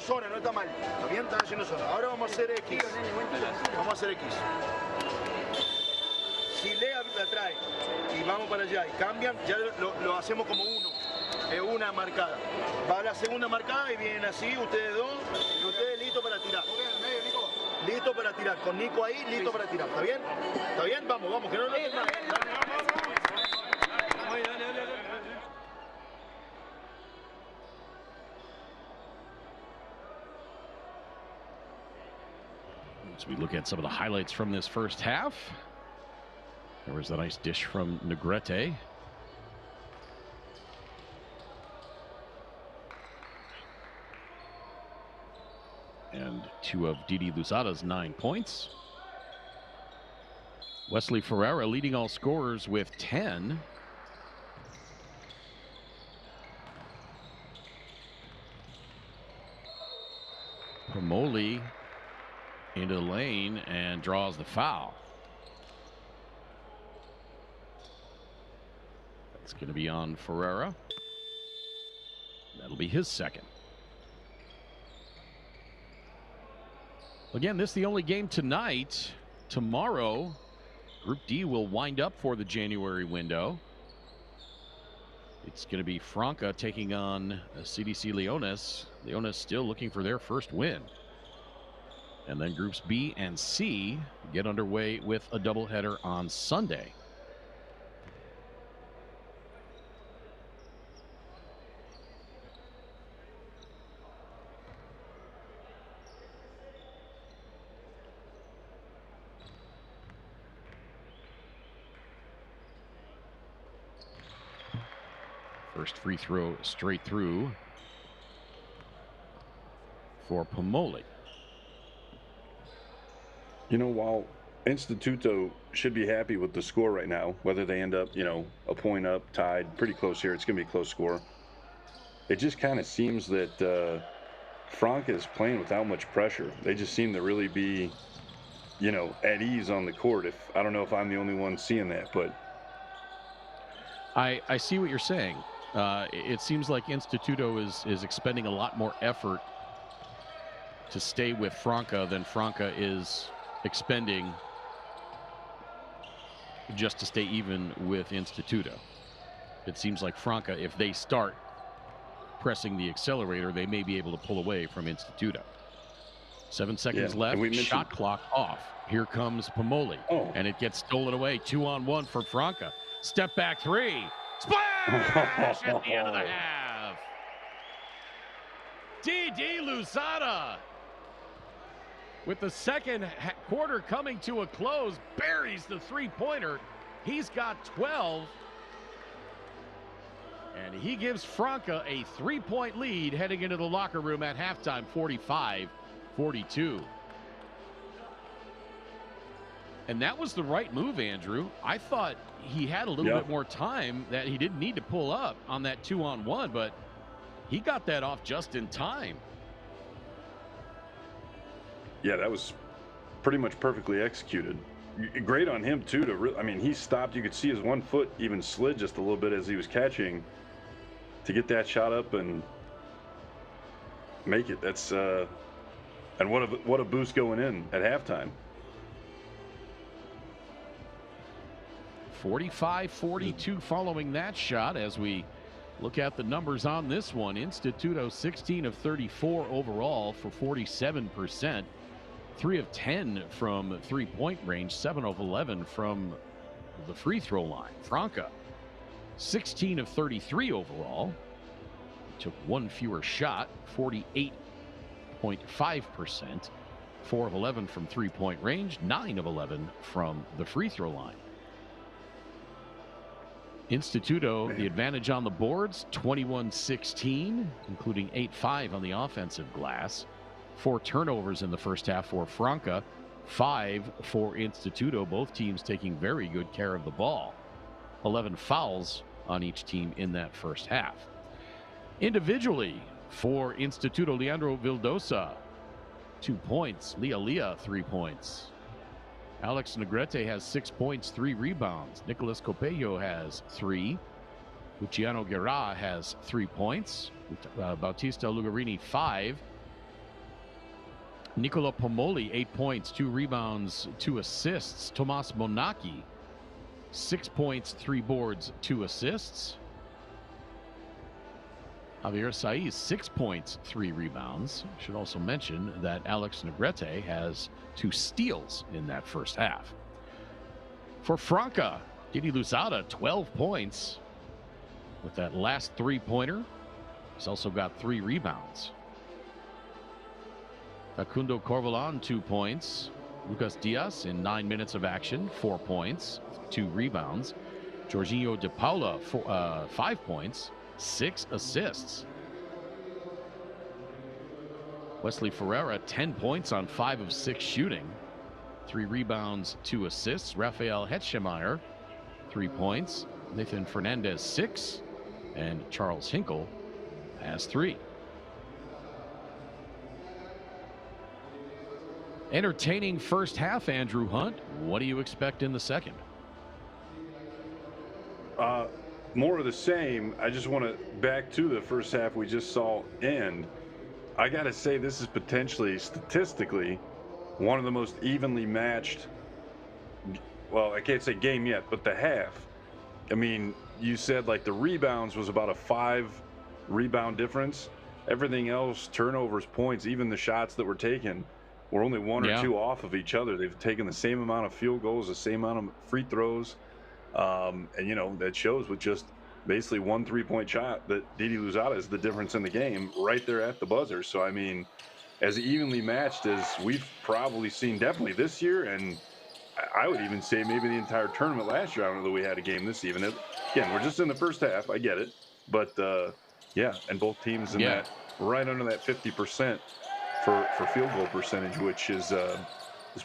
zona, no está mal. ¿Está bien? Están haciendo zona. Ahora vamos a hacer X. Vamos a hacer X. Si Lea la trae y vamos para allá y cambian, ya lo hacemos como uno. Es una marcada. Va la segunda marcada y vienen así, ustedes dos, y ustedes listos para tirar. Listo para tirar. Con Nico ahí, listo para tirar. ¿Está bien? ¿Está bien? Vamos, vamos, que no lo tengan. As we look at some of the highlights from this first half, there was a nice dish from Negrete. And 2 of Didi Luzada's 9 points. Wesley Ferreira leading all scorers with 10. Pomoli into the lane and draws the foul. That's going to be on Ferreira. That'll be his second. Again, this is the only game tonight. Tomorrow, Group D will wind up for the January window. It's going to be Franca taking on CDC Leones. Leones still looking for their first win. And then Groups B and C get underway with a doubleheader on Sunday. First free throw straight through for Pomoli. You know, while Instituto should be happy with the score right now, whether they end up, a point up, tied, pretty close here, it's going to be a close score. It just kind of seems that Franca is playing without much pressure. They just seem to really be, at ease on the court. I don't know if I'm the only one seeing that, but I see what you're saying. It seems like Instituto is expending a lot more effort to stay with Franca than Franca is expending just to stay even with Instituto. It seems like Franca, if they start pressing the accelerator, they may be able to pull away from Instituto. 7 seconds left, shot clock off. Here comes Pomoli, and it gets stolen away. 2-on-1 for Franca. Step back three. Splash at the end of the half. Didi Luzada, with the second quarter coming to a close, buries the three-pointer. He's got 12. And he gives Franca a 3-point lead heading into the locker room at halftime, 45-42. And that was the right move, Andrew. I thought he had a little bit more time, that he didn't need to pull up on that 2-on-1, but he got that off just in time. Yeah, that was pretty much perfectly executed. Great on him, too. He stopped. You could see his 1 foot even slid just a little bit as he was catching to get that shot up and make it. That's and what a boost going in at halftime. 45-42 following that shot. As we look at the numbers on this one, Instituto 16 of 34 overall for 47%. 3 of 10 from three-point range, 7 of 11 from the free throw line. Franca, 16 of 33 overall. Took 1 fewer shot, 48.5%. 4 of 11 from three-point range, 9 of 11 from the free throw line. Instituto, the advantage on the boards, 21-16, including 8-5 on the offensive glass. 4 turnovers in the first half for Franca, 5 for Instituto. Both teams taking very good care of the ball. 11 fouls on each team in that first half. Individually, for Instituto, Leandro Vildosa, 2 points. Leah, 3 points. Alex Negrete has 6 points, 3 rebounds. Nicolas Copello has 3. Luciano Guerra has 3 points. Bautista Lugarini, 5. Nicola Pomoli, 8 points, 2 rebounds, 2 assists. Tomas Monaki, 6 points, 3 boards, 2 assists. Javier Saiz, 6 points, 3 rebounds. Should also mention that Alex Negrete has 2 steals in that first half. For Franca, Didi Luzada, 12 points with that last 3-pointer. He's also got 3 rebounds. Facundo Corvalán, 2 points. Lucas Diaz in 9 minutes of action, 4 points, 2 rebounds. Jorginho de Paula, 5 points, 6 assists. Wesley Ferreira, 10 points on 5 of 6 shooting, 3 rebounds, 2 assists. Rafael Hetschemeyer, 3 points. Nathan Fernandez, 6. And Charles Hinkle has 3. Entertaining first half, Andrew Hunt. What do you expect in the second? More of the same. I just want to back to the first half we just saw end. I got to say, this is potentially, statistically, one of the most evenly matched, well, I can't say game yet, but the half. I mean, you said like the rebounds was about a 5 rebound difference. Everything else, turnovers, points, even the shots that were taken, were only 1 or 2 off of each other. They've taken the same amount of field goals, the same amount of free throws. And, you know, that shows with just basically 1 3-point shot that Didi Luzada is the difference in the game right there at the buzzer. So, I mean, as evenly matched as we've probably seen definitely this year, and I would even say maybe the entire tournament last year. I don't know that we had a game this even. Again, we're just in the first half. I get it. But, yeah, and both teams in that right under that 50% for field goal percentage, which is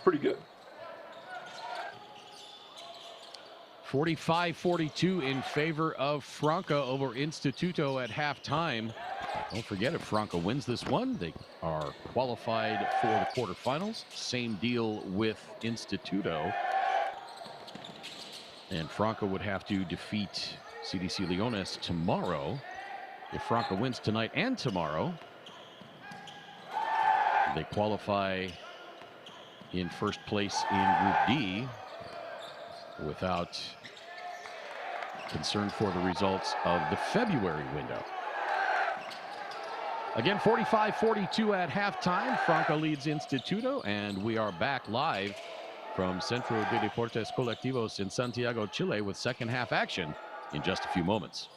pretty good. 45-42 in favor of Franca over Instituto at halftime. Don't forget, if Franca wins this one, they are qualified for the quarterfinals. Same deal with Instituto. And Franca would have to defeat CDC Leones tomorrow. If Franca wins tonight and tomorrow, they qualify in first place in Group D without concern for the results of the February window. Again, 45-42 at halftime. Franca leads Instituto, and we are back live from Centro de Deportes Colectivos in Santiago, Chile, with second half action in just a few moments.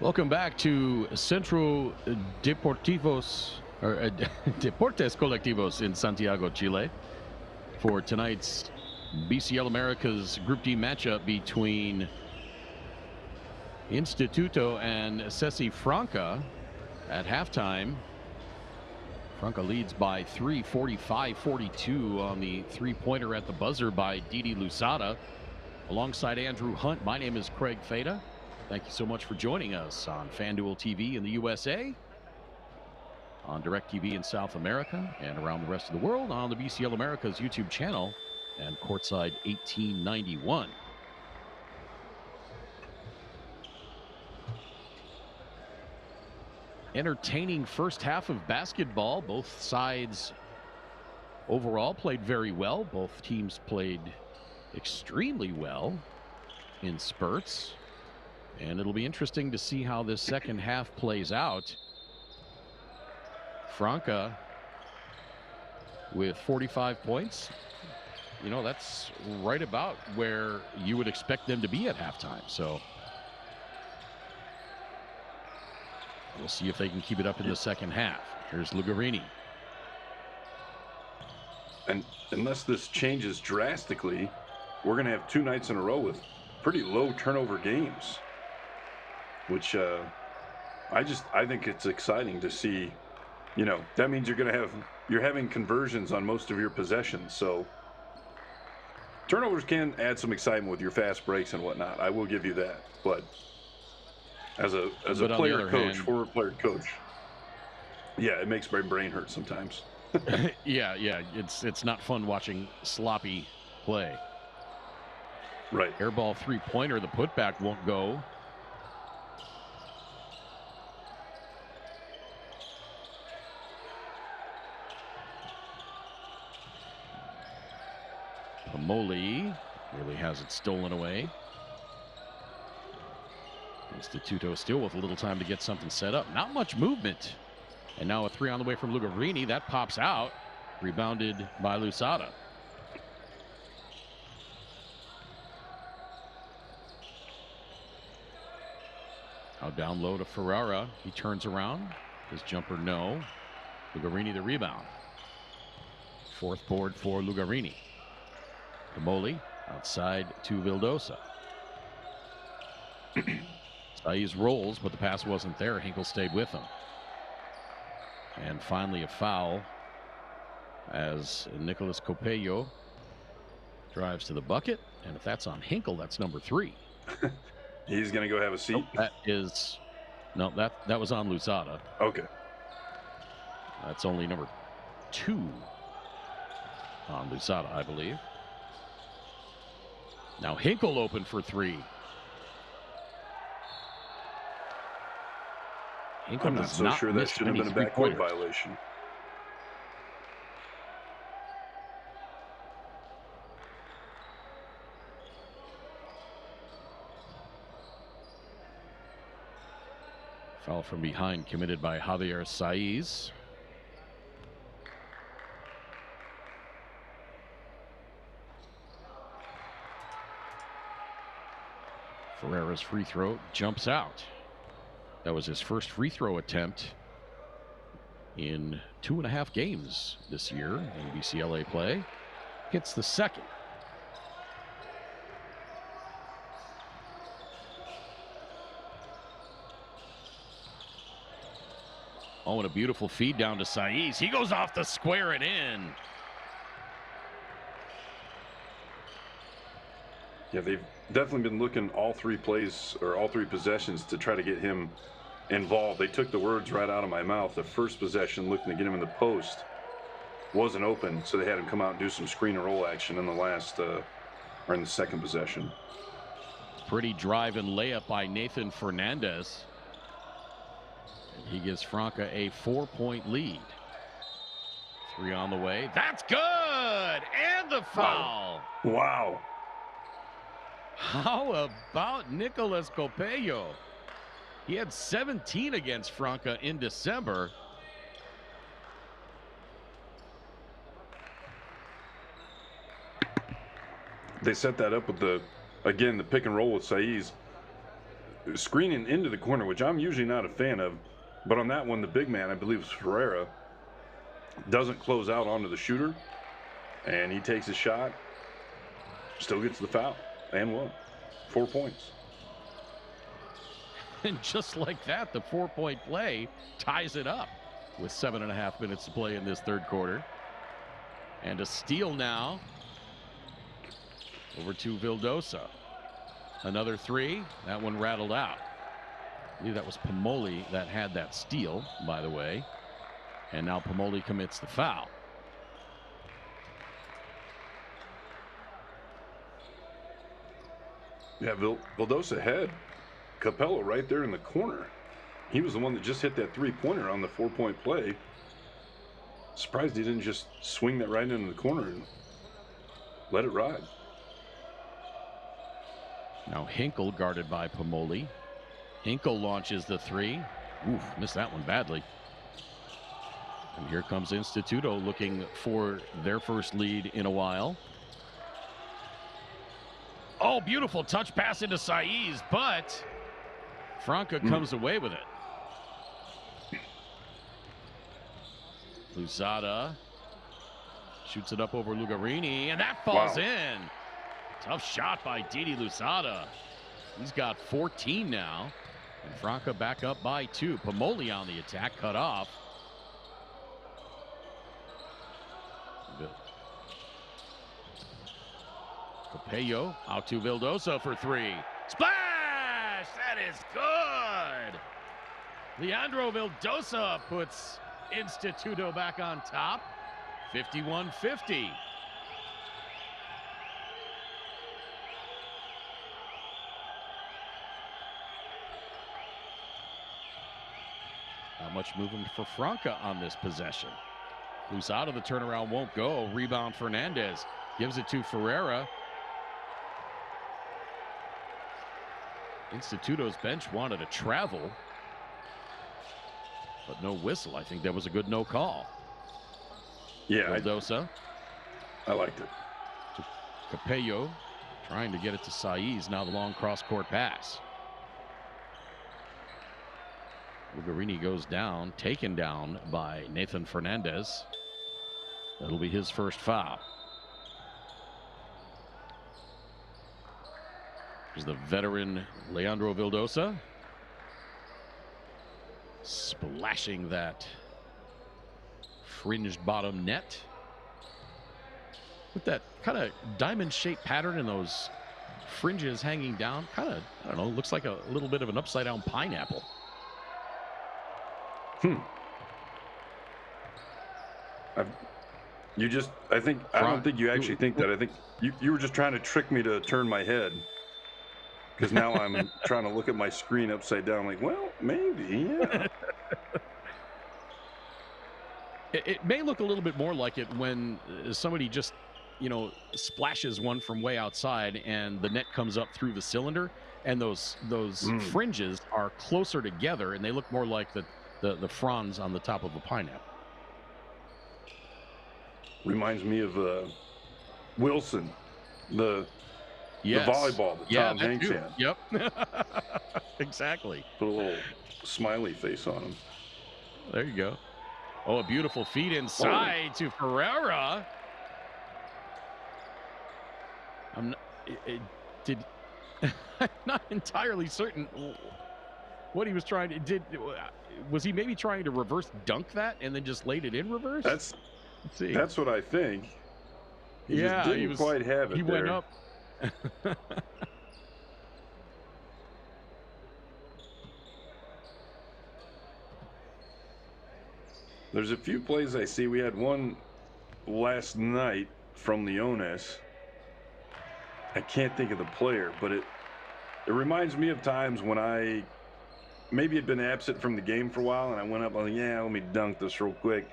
Welcome back to Centro Deportivos, or Deportes Colectivos in Santiago, Chile, for tonight's BCL Americas Group D matchup between Instituto and Sesi Franca. At halftime, Franca leads by 3, 45-42 on the three-pointer at the buzzer by Didi Lusada. Alongside Andrew Hunt, my name is Craig Fada. Thank you so much for joining us on FanDuel TV in the USA, on DirecTV in South America, and around the rest of the world on the BCL Americas YouTube channel and Courtside 1891. Entertaining first half of basketball. Both sides overall played very well. Both teams played extremely well in spurts. And it'll be interesting to see how this second half plays out. Franca with 45 points. You know, that's right about where you would expect them to be at halftime. So we'll see if they can keep it up in the second half. Here's Lugarini. And unless this changes drastically, we're going to have 2 nights in a row with pretty low turnover games, which I think it's exciting to see. You know, that means you're having conversions on most of your possessions. So turnovers can add some excitement with your fast breaks and whatnot. I will give you that. But as a player coach, former player coach, yeah, it makes my brain hurt sometimes. yeah, it's not fun watching sloppy play. Right. Airball three-pointer, the putback won't go. Pamoli really has it stolen away. Instituto still with a little time to get something set up. Not much movement. And now a 3 on the way from Lugarini. That pops out. Rebounded by Lusada. Now down low to Ferrara. He turns around. His jumper, no. Lugarini the rebound. 4th board for Lugarini. Pamoli outside to Vildosa. Saiz rolls, but the pass wasn't there. Hinkle stayed with him. And finally a foul as Nicolas Copello drives to the bucket. And if that's on Hinkle, that's number 3. He's going to go have a seat. Nope, that was on Lusada. Okay. That's only number 2 on Lusada, I believe. Now Hinkle open for 3. Hinkle I'm not so sure that should have been a backcourt violation. Foul from behind committed by Javier Saiz. Ferreira's free throw jumps out. That was his first free throw attempt in 2.5 games this year in BCLA play. Hits the second. Oh, and a beautiful feed down to Saiz. He goes off the square and in. Yeah, they've definitely been looking all 3 plays or all 3 possessions to try to get him involved. They took the words right out of my mouth. The first possession, looking to get him in the post, wasn't open, so they had him come out and do some screen and roll action in the last or in the second possession. Pretty drive and layup by Nathan Fernandez. And he gives Franca a 4-point lead. 3 on the way. That's good! And the foul! Wow. How about Nicolas Copello? He had 17 against Franca in December. They set that up with the pick and roll with Saiz. screening into the corner, which I'm usually not a fan of. But on that one, the big man, I believe it's Ferreira, doesn't close out onto the shooter, and he takes his shot, still gets the foul, and 4 points. And just like that, the 4-point play ties it up with 7.5 minutes to play in this third quarter. And a steal now over to Vildosa. Another three. That one rattled out. I believe that was Pomoli that had that steal, by the way. And now Pomoli commits the foul. Yeah, Vildosa had Capello right there in the corner. He was the one that just hit that three-pointer on the 4-point play. Surprised he didn't just swing that right into the corner and let it ride. Now Hinkle guarded by Pomoli. Hinkle launches the three. Oof, missed that one badly. And here comes Instituto looking for their first lead in a while. Oh, beautiful touch pass into Saiz, but Franca comes away with it. Luzada shoots it up over Lugarini, and that falls in. Tough shot by Didi Luzada. He's got 14 now, and Franca back up by 2. Pomoli on the attack, cut off. Capello out to Vildosa for 3. Splash! That is good! Leandro Vildosa puts Instituto back on top. 51-50. Not much movement for Franca on this possession. Loose out of the turnaround, won't go. Rebound Fernandez. Gives it to Ferreira. Instituto's bench wanted to travel, but no whistle. I think that was a good no call. Yeah, Vildosa. I liked it. Capello trying to get it to Saiz. Now the long cross-court pass. Lugarini goes down, taken down by Nathan Fernandez. That'll be his first foul. There's the veteran Leandro Vildosa. Splashing that fringed bottom net. With that kind of diamond-shaped pattern and those fringes hanging down. Kind of, I don't know, looks like a little bit of an upside-down pineapple. I don't think you actually think that. I think you were just trying to trick me to turn my head. Because now I'm trying to look at my screen upside down. Like, well, maybe, yeah. It may look a little bit more like it when somebody just, splashes one from way outside and the net comes up through the cylinder, and those fringes are closer together and they look more like the fronds on the top of a pineapple. Reminds me of Wilson, the volleyball that Tom Hanks had. Yep. Exactly. Put a little smiley face on him. There you go. Oh, a beautiful feed inside to Ferreira. I'm not entirely certain what he was trying to was he maybe trying to reverse dunk that and then just laid it in reverse? That's what I think. He just didn't quite have it. He went up. There's a few plays I see. We had one last night from Leones. I can't think of the player, but it reminds me of times when I maybe had been absent from the game for a while, and I went up, I was like, yeah, let me dunk this real quick.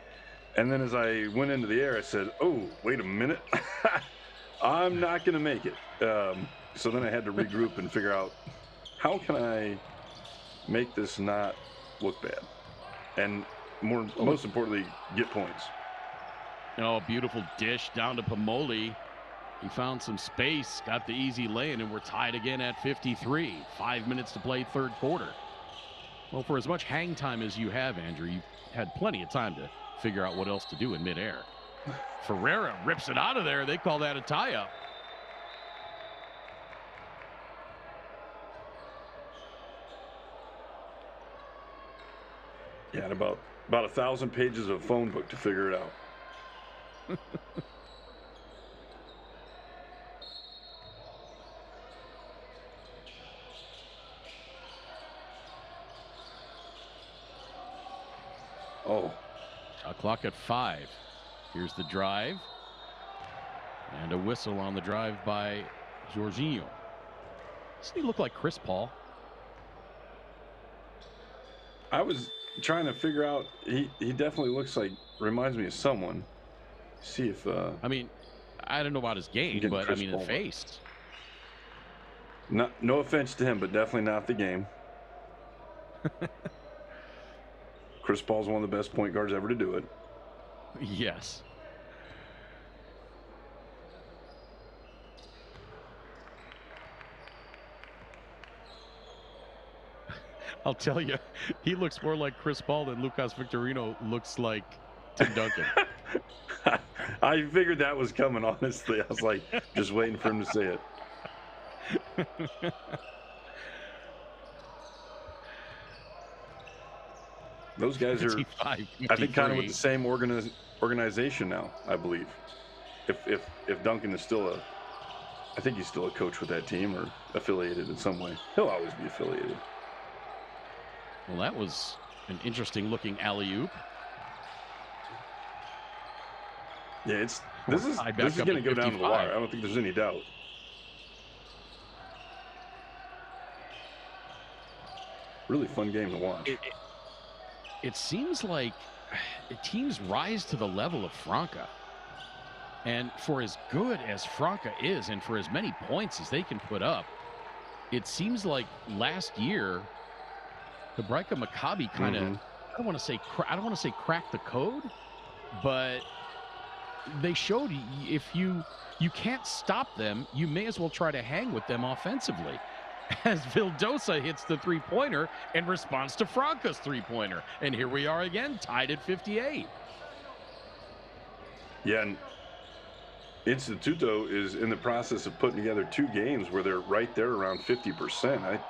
And then as I went into the air, I said, oh, wait a minute. I'm not going to make it. So then I had to regroup and figure out, how can I make this not look bad? And most importantly, get points. Oh, beautiful dish down to Pomoli. He found some space, got the easy lay-in, and we're tied again at 53. 5 minutes to play, third quarter. Well, for as much hang time as you have, Andrew, you've had plenty of time to figure out what else to do in midair. Ferreira rips it out of there. They call that a tie-up. Yeah, and about 1,000 pages of phone book to figure it out. Oh. Shot clock at 5. Here's the drive. And a whistle on the drive by Jorginho. Doesn't he look like Chris Paul? I was trying to figure out, he definitely looks like, reminds me of someone. See if I mean, I don't know about his game, but I mean, the face. No offense to him, but definitely not the game. Chris Paul's one of the best point guards ever to do it. Yes. I'll tell you, he looks more like Chris Paul than Lucas Victorino looks like Tim Duncan. I figured that was coming, honestly. I was like, just waiting for him to say it. Those guys are, I think, kind of with the same organization now, I believe. If Duncan is still I think he's still a coach with that team or affiliated in some way. He'll always be affiliated. Well, that was an interesting looking alley-oop. Yeah, this is going to go down to the wire. I don't think there's any doubt. Really fun game to watch. It seems like teams rise to the level of Franca. And for as good as Franca is and for as many points as they can put up, it seems like last year the Hebraica Maccabi kind of, I don't want to say cracked the code, but they showed if you can't stop them, you may as well try to hang with them offensively. As Vildosa hits the three-pointer and responds to Franca's three-pointer. And here we are again, tied at 58. Yeah, and Instituto is in the process of putting together 2 games where they're right there around 50%.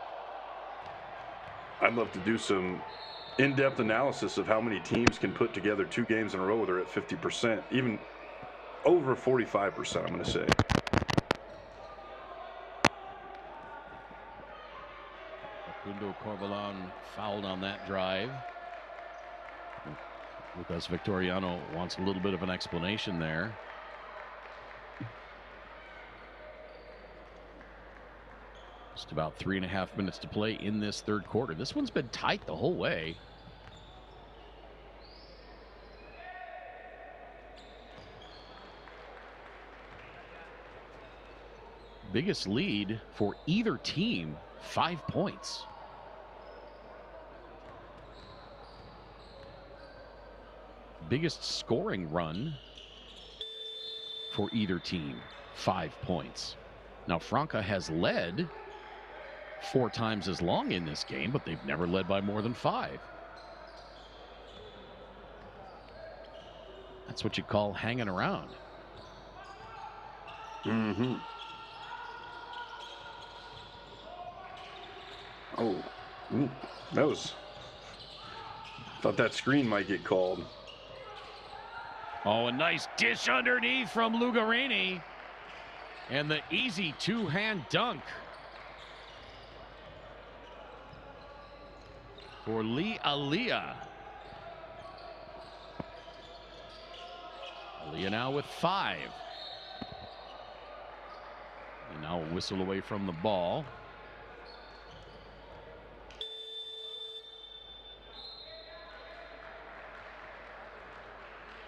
I'd love to do some in-depth analysis of how many teams can put together 2 games in a row where they're at 50%, even over 45%, I'm going to say. Facundo Corvalán fouled on that drive. Lucas Victoriano wants a little bit of an explanation there. Just about 3.5 minutes to play in this third quarter. This one's been tight the whole way. Biggest lead for either team, 5 points. Biggest scoring run for either team, 5 points. Now, Franca has led 4 times as long in this game, but they've never led by more than 5. That's what you call hanging around. Mm-hmm. Oh, that was... thought that screen might get called. Oh, a nice dish underneath from Lugarini. And the easy 2-hand dunk for Lee Aliyah. Aliyah now with 5. And now a whistle away from the ball.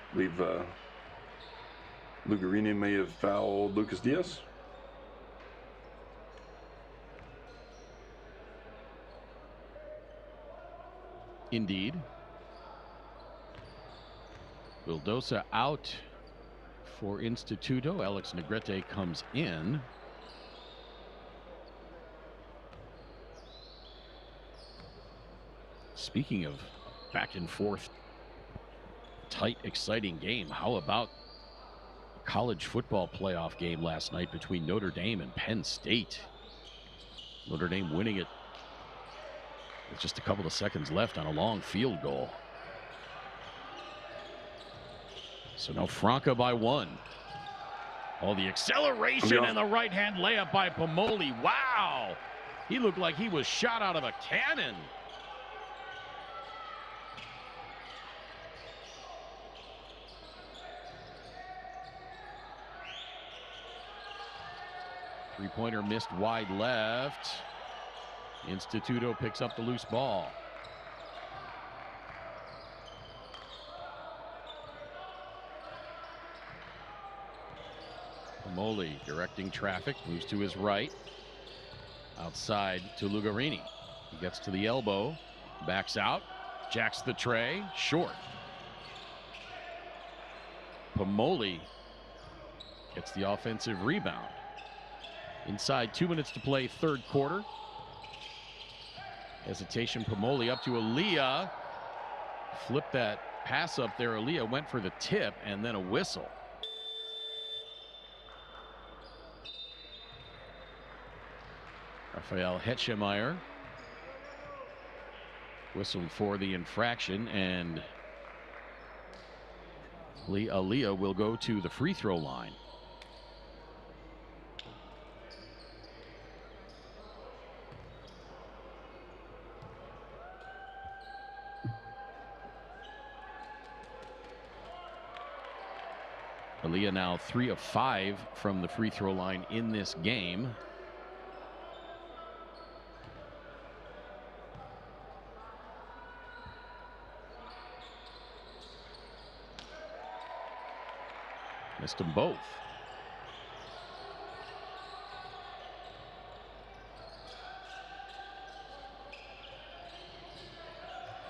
I believe Lugarini may have fouled Lucas Diaz. Indeed. Vildosa out for Instituto. Alex Negrete comes in. Speaking of back and forth, tight, exciting game, how about a college football playoff game last night between Notre Dame and Penn State? Notre Dame winning it with just a couple of seconds left on a long field goal. So now Franca by 1. Oh, the acceleration and the right-hand layup by Pomoli. Wow! He looked like he was shot out of a cannon. Three-pointer missed wide left. Instituto picks up the loose ball. Pomoli directing traffic, moves to his right. Outside to Lugarini. He gets to the elbow, backs out, jacks the tray, short. Pomoli gets the offensive rebound. Inside 2 minutes to play, third quarter. Hesitation, Pomoli up to Aaliyah. Flip that pass up there. Aaliyah went for the tip and then a whistle. Rafael Hetchemeyer whistled for the infraction, and Aaliyah will go to the free throw line. Aaliyah now 3 of 5 from the free throw line in this game. Missed them both.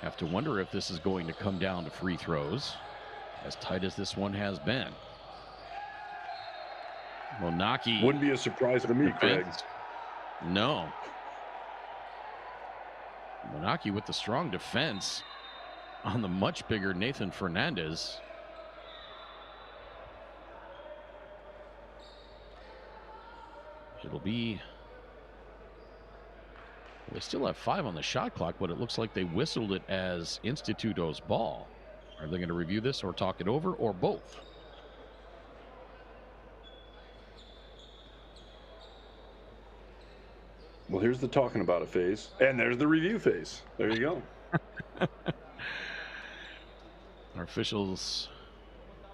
Have to wonder if this is going to come down to free throws, as tight as this one has been. Monaki. Wouldn't be a surprise to me, Craig. No. Monaki with the strong defense on the much bigger Nathan Fernandez. It'll be, they still have 5 on the shot clock, but it looks like they whistled it as Instituto's ball. Are they going to review this or talk it over, or both? Well, here's the talking about it phase, and there's the review phase. There you go. Our officials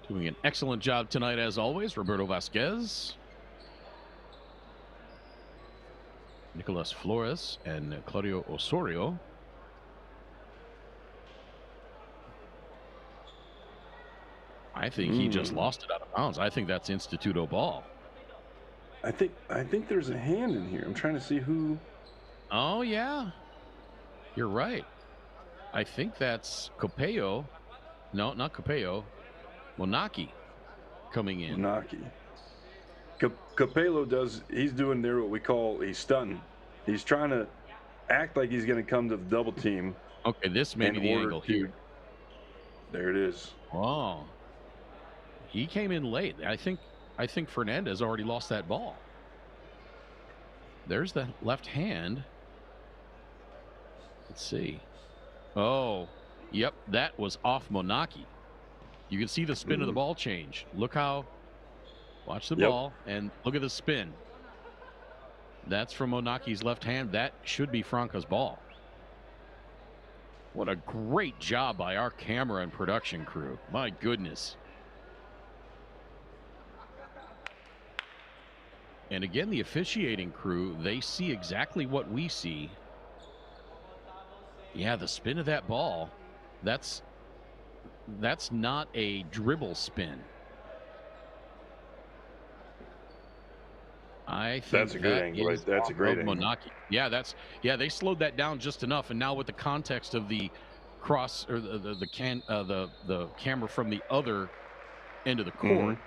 doing an excellent job tonight, as always. Roberto Vasquez, Nicolas Flores, and Claudio Osorio. I think he just lost it out of bounds. I think that's Instituto ball. I think there's a hand in here. I'm trying to see who. Oh, yeah. You're right. I think that's Copello. No, not Copello. Monaki coming in. Monaki. Capello does, he's doing there what we call, he's stunting. He's trying to act like he's going to come to the double team. Okay, this may be the angle here. There it is. Oh. He came in late. I think Fernandez already lost that ball. There's the left hand. Let's see. Oh, yep, that was off Monaki. You can see the spin of the ball change. Look how, watch the ball, and look at the spin. That's from Monaki's left hand. That should be Franca's ball. What a great job by our camera and production crew. My goodness. And again, the officiating crew, they see exactly what we see. Yeah, the spin of that ball, that's not a dribble spin. I think that's a good angle. Right? That's a great angle. Monaki. Yeah, they slowed that down just enough, and now with the context of the cross or the camera from the other end of the court,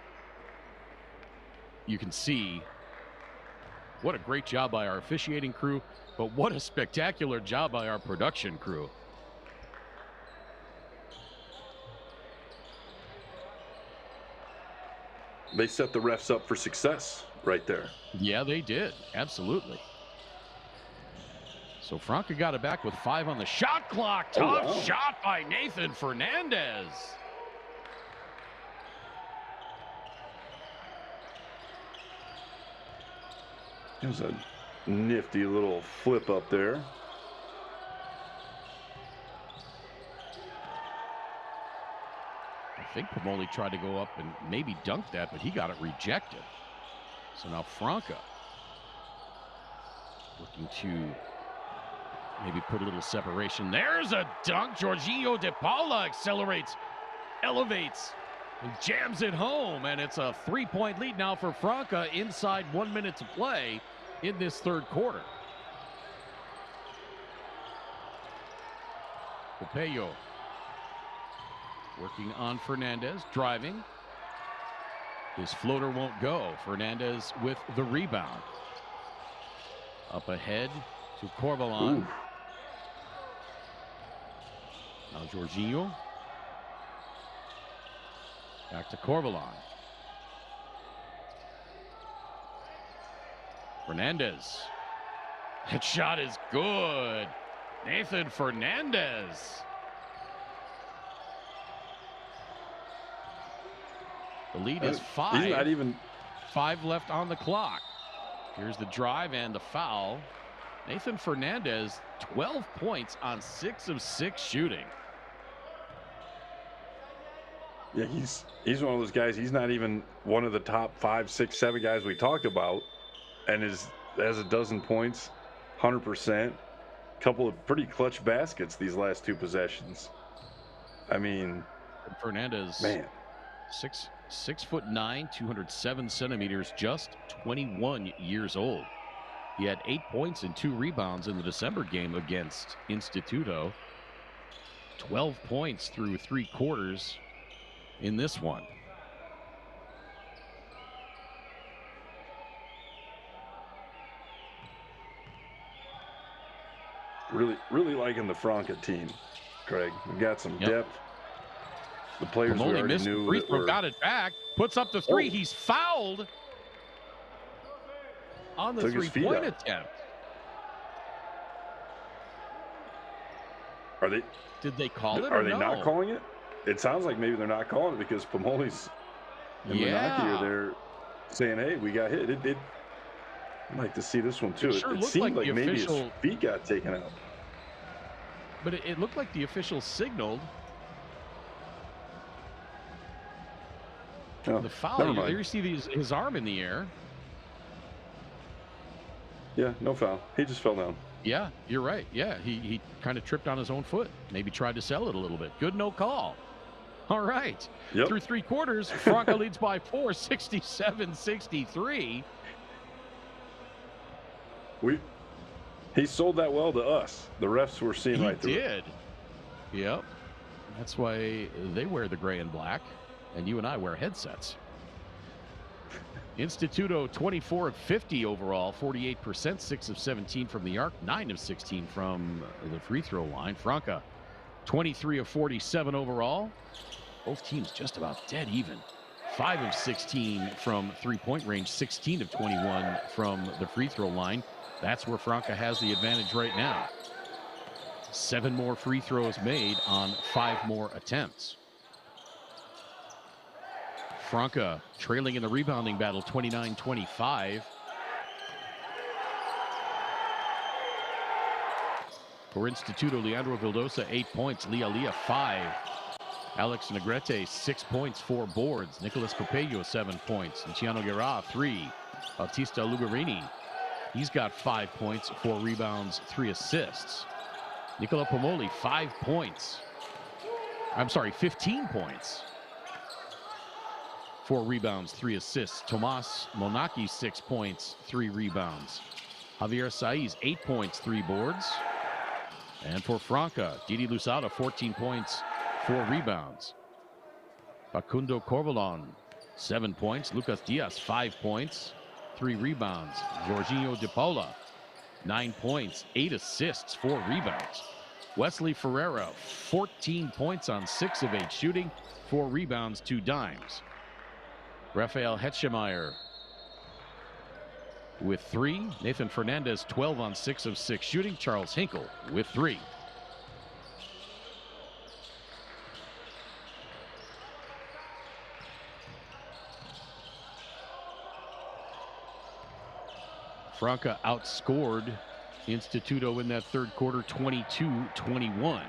you can see what a great job by our officiating crew, but what a spectacular job by our production crew. They set the refs up for success right there. Yeah, they did. Absolutely. So Franca got it back with 5 on the shot clock. Tough shot by Nathan Fernandez. There's a nifty little flip up there. I think Pomoli tried to go up and maybe dunk that, but he got it rejected. So now Franca looking to maybe put a little separation. There's a dunk. Jorginho de Paula accelerates, elevates, and jams it home. And it's a 3-point lead now for Franca inside 1 minute to play in this third quarter. Popeo working on Fernandez, driving. His floater won't go. Fernandez with the rebound. Up ahead to Corvalon. Ooh. Now Jorginho. Back to Corvalon. Fernandez. That shot is good. Nathan Fernandez. The lead is 5. He's not even 5 left on the clock. Here's the drive and the foul. Nathan Fernandez, 12 points on 6 of 6 shooting. Yeah, he's one of those guys. He's not even one of the top 5, 6, 7 guys we talked about, and has a dozen points, 100%. Couple of pretty clutch baskets these last 2 possessions. I mean, Fernandez, man, 6'9", 207 centimeters, just 21 years old. He had 8 points and 2 rebounds in the December game against Instituto. 12 points through 3 quarters in this one. Really liking the Franca team, Craig. We've got some depth. The players we already missed knew free that throw, were... got it back, puts up the 3. He's fouled on the 3-point attempt. Are they? Did they call it? Are they not calling it? It sounds like maybe they're not calling it because Pomoli's and Manaki are there saying, "Hey, we got hit." I'd like to see this one too. It seemed like maybe his feet got taken out. But it looked like the official signaled the foul. There you see his arm in the air. Yeah, no foul. He just fell down. Yeah, you're right. Yeah, he kind of tripped on his own foot. Maybe tried to sell it a little bit. Good no call. All right. Yep. Through 3 quarters, Franca leads by 4, 67-63. He sold that well to us. The refs were seeing right through it. He did. Yep. That's why they wear the gray and black, and you and I wear headsets. Instituto 24 of 50 overall, 48%, 6 of 17 from the arc, 9 of 16 from the free throw line. Franca 23 of 47 overall. Both teams just about dead even. 5 of 16 from 3-point range, 16 of 21 from the free throw line. That's where Franca has the advantage right now. 7 more free throws made on 5 more attempts. Franca trailing in the rebounding battle, 29-25. For Instituto, Leandro Vildosa, 8 points. Lia 5. Alex Negrete, 6 points, 4 boards. Nicolas Copello, 7 points. Luciano Guerra, 3. Bautista Lugarini, he's got 5 points, 4 rebounds, 3 assists. Nicola Pomoli, 5 points. I'm sorry, 15 points. 4 rebounds, 3 assists. Tomas Monaki, 6 points, 3 rebounds. Javier Saiz, 8 points, 3 boards. And for Franca, Didi Lusada, 14 points, 4 rebounds. Facundo Corvalon, 7 points. Lucas Diaz, 5 points, 3 rebounds. Jorginho De Paula, 9 points, 8 assists, 4 rebounds. Wesley Ferreira, 14 points on 6 of 8 shooting, 4 rebounds, 2 dimes. Rafael Hetchemeyer with 3. Nathan Fernandez, 12 on 6 of 6 shooting. Charles Hinkle with 3. Franca outscored Instituto in that third quarter 22-21.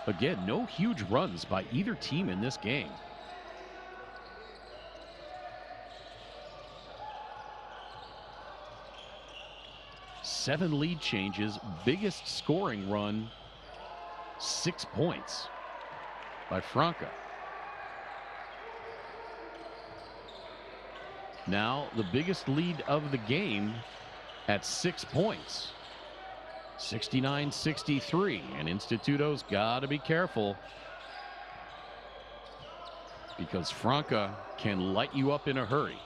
Again, no huge runs by either team in this game. Seven lead changes, biggest scoring run, 6 points by Franca. Now the biggest lead of the game at 6 points, 69-63, and Instituto's got to be careful because Franca can light you up in a hurry.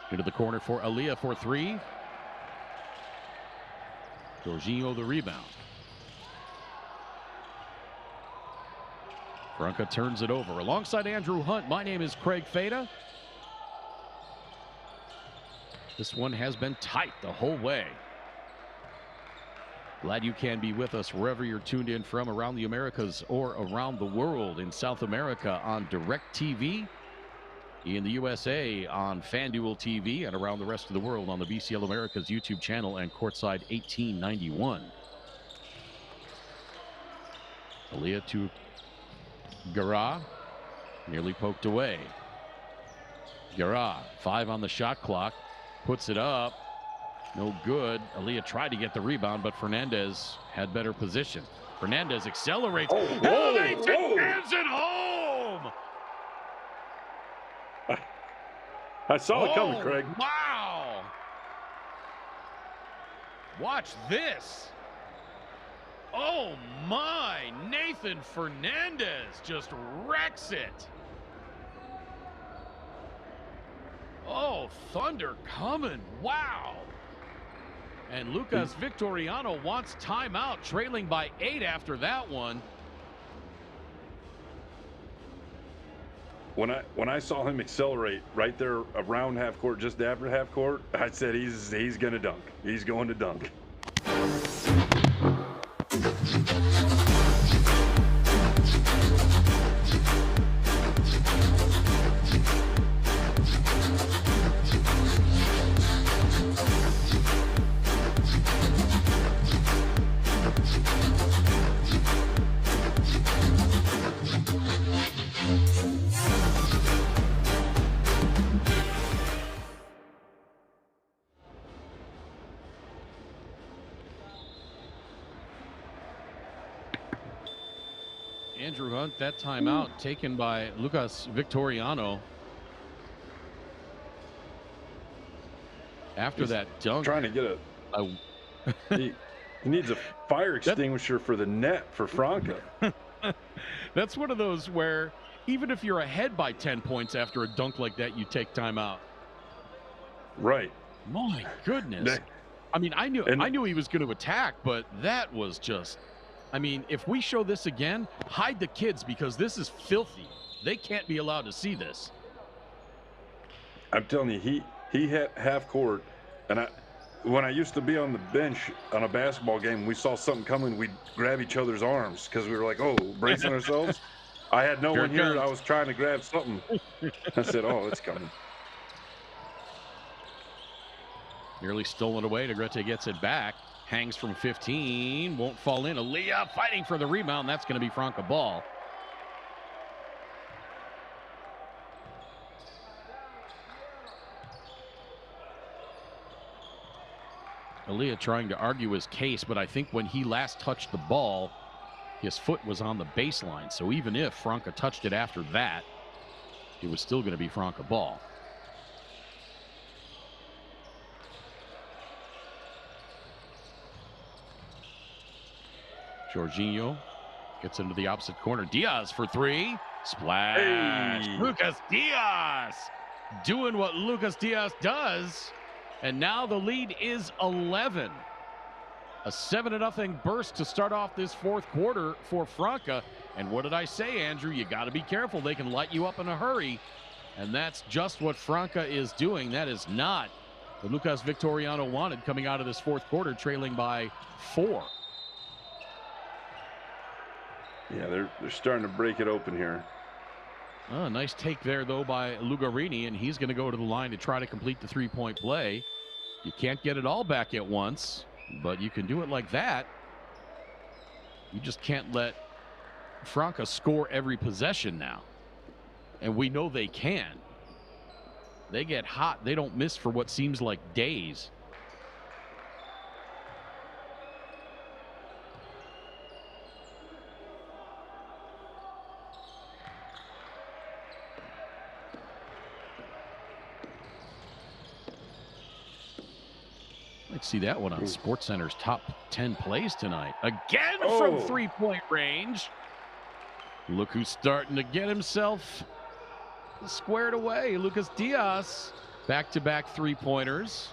Into the corner for Aliyah for 3. Jorginho the rebound. Franca turns it over. Alongside Andrew Hunt, my name is Craig Fada. This one has been tight the whole way. Glad you can be with us wherever you're tuned in from around the Americas or around the world. In South America on DirecTV, in the USA on FanDuel TV, and around the rest of the world on the BCL Americas YouTube channel and Courtside 1891. Aliyah to Gara, nearly poked away. Gara, 5 on the shot clock, puts it up, no good. Aliyah tried to get the rebound, but Fernandez had better position. Fernandez accelerates, elevates and hands it home! I saw it coming, Craig. Wow! Watch this. Oh my, Nathan Fernandez just wrecks it. Oh, thunder coming, wow. And Lucas Victoriano wants timeout, trailing by 8 after that one. When I saw him accelerate right there around half court, just after half court, I said he's gonna dunk. He's going to dunk. Andrew Hunt, that timeout taken by Lucas Victoriano. After that dunk. Trying to get he needs a fire extinguisher for the net for Franca. That's one of those where even if you're ahead by 10 points after a dunk like that, you take timeout. Right. My goodness. I mean, I knew he was going to attack, but that was just, I mean, if we show this again, hide the kids because this is filthy. They can't be allowed to see this. I'm telling you, he hit half court, and when I used to be on the bench on a basketball game, we saw something coming, we'd grab each other's arms because we were like, oh, bracing ourselves. I had no one here. I was trying to grab something. I said, oh, it's coming. Nearly stolen away. Negrete gets it back. Hangs from 15. Won't fall in. Aliyah fighting for the rebound. That's going to be Franca ball. Aliyah trying to argue his case, but I think when he last touched the ball, his foot was on the baseline. So even if Franca touched it after that, it was still going to be Franca ball. Jorginho gets into the opposite corner. Diaz for three. Splash. Hey. Lucas Diaz doing what Lucas Diaz does. And now the lead is 11. A 7-0 burst to start off this fourth quarter for Franca. And what did I say, Andrew? You got to be careful. They can light you up in a hurry. And that's just what Franca is doing. That is not what Lucas Victoriano wanted coming out of this fourth quarter, trailing by 4. Yeah, they're starting to break it open here. Oh, nice take there, though, by Lugarini, and he's going to go to the line to try to complete the three-point play. You can't get it all back at once, but you can do it like that. You just can't let Franca score every possession now. And we know they can. They get hot. They don't miss for what seems like days. Let's see that one on SportsCenter's top 10 plays tonight. Again from three-point range. Look who's starting to get himself squared away. Lucas Diaz. Back-to-back three-pointers.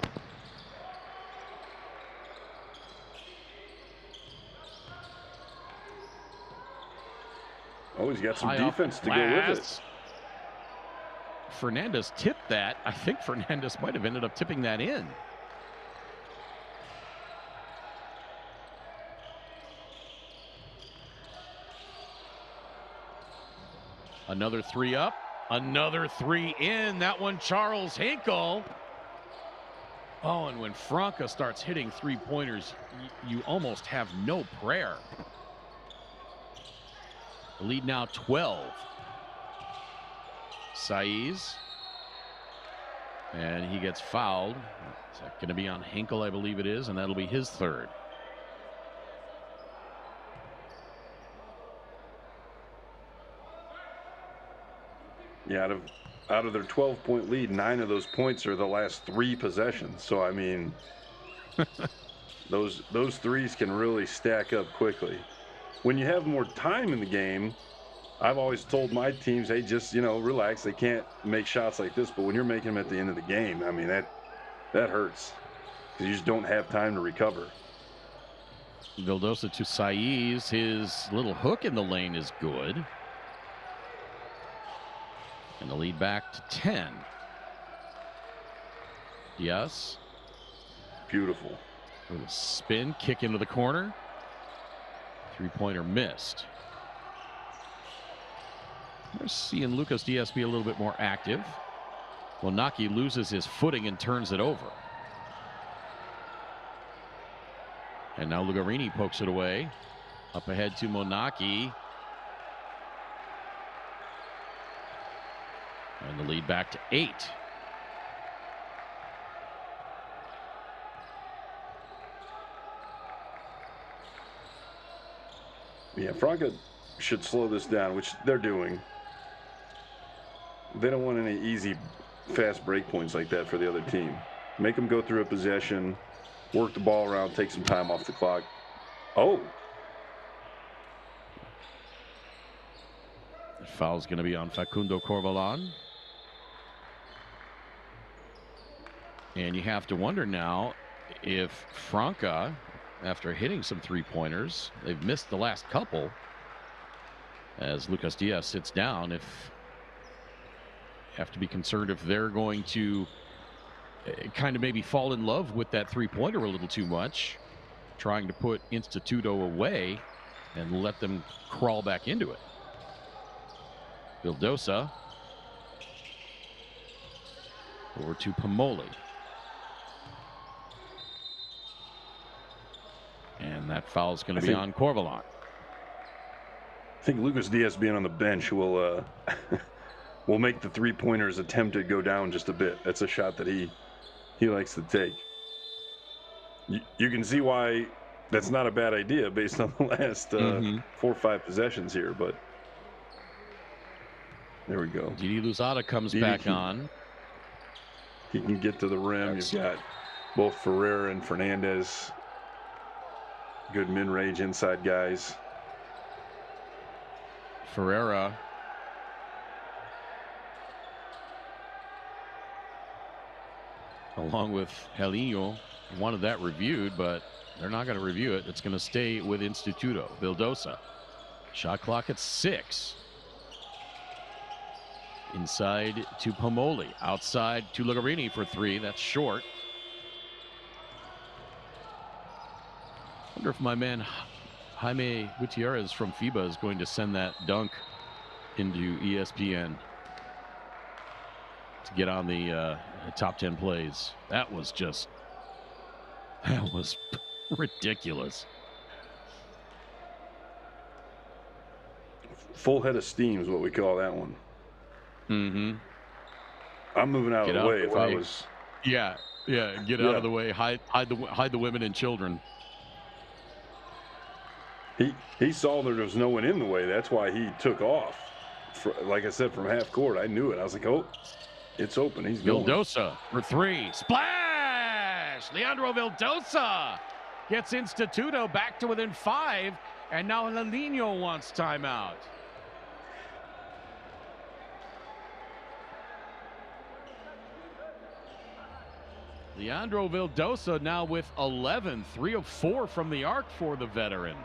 Oh, he's got some defense to go with it. Fernandez tipped that. I think Fernandez might have ended up tipping that in. Another three up, another three in. That one, Charles Hinkle. Oh, and when Franca starts hitting three-pointers, you almost have no prayer. The lead now 12. Saiz. And he gets fouled. Is that going to be on Hinkle? I believe it is, and that'll be his third. Yeah, out of their 12-point lead, 9 of those points are the last 3 possessions. So I mean, those threes can really stack up quickly. When you have more time in the game, I've always told my teams, hey, just relax. They can't make shots like this, but when you're making them at the end of the game, I mean that hurts because you just don't have time to recover. Vildosa to Saiz. His little hook in the lane is good. And the lead back to 10. Yes. Beautiful. Little spin, kick into the corner. Three-pointer missed. We're seeing Lucas Diaz be a little bit more active. Monaki loses his footing and turns it over. And now Lugarini pokes it away. Up ahead to Monaki. And the lead back to 8. Yeah, Franca should slow this down, which they're doing. They don't want any easy, fast break points like that for the other team. Make them go through a possession, work the ball around, take some time off the clock. Oh. The foul's going to be on Facundo Corvalán. And you have to wonder now if Franca, after hitting some three-pointers, they've missed the last couple, as Lucas Diaz sits down, if you have to be concerned if they're going to kind of maybe fall in love with that three-pointer a little too much, trying to put Instituto away and let them crawl back into it. Vildosa over to Pomoli. And that foul is going to be on Corvalán. I think Lucas Diaz being on the bench will will make the three-pointers attempt to go down just a bit. That's a shot that he likes to take. You can see why that's not a bad idea based on the last 4 or 5 possessions here, but there we go. Didi Luzada comes back on. He can get to the rim. You've got both Ferreira and Fernandez. Good mid-range inside guys. Ferreira. Along with Helinho, wanted that reviewed, but they're not going to review it. It's going to stay with Instituto. Vildosa. Shot clock at 6. Inside to Pomoli. Outside to Lagarini for 3. That's short. Wonder if my man Jaime Gutierrez from FIBA is going to send that dunk into ESPN to get on the top 10 plays. That was ridiculous. Full head of steam is what we call that one. Mm-hmm. I'm moving out of the way if I was. Yeah, get out of the way. Hide the women and children. He saw there was no one in the way. That's why he took off. Like I said, from half court, I knew it. I was like, oh, it's open. He's going. Vildosa for 3. Splash! Leandro Vildosa gets Instituto back to within 5, and now Helinho wants timeout. Leandro Vildosa now with 11, 3 of 4 from the arc for the veteran.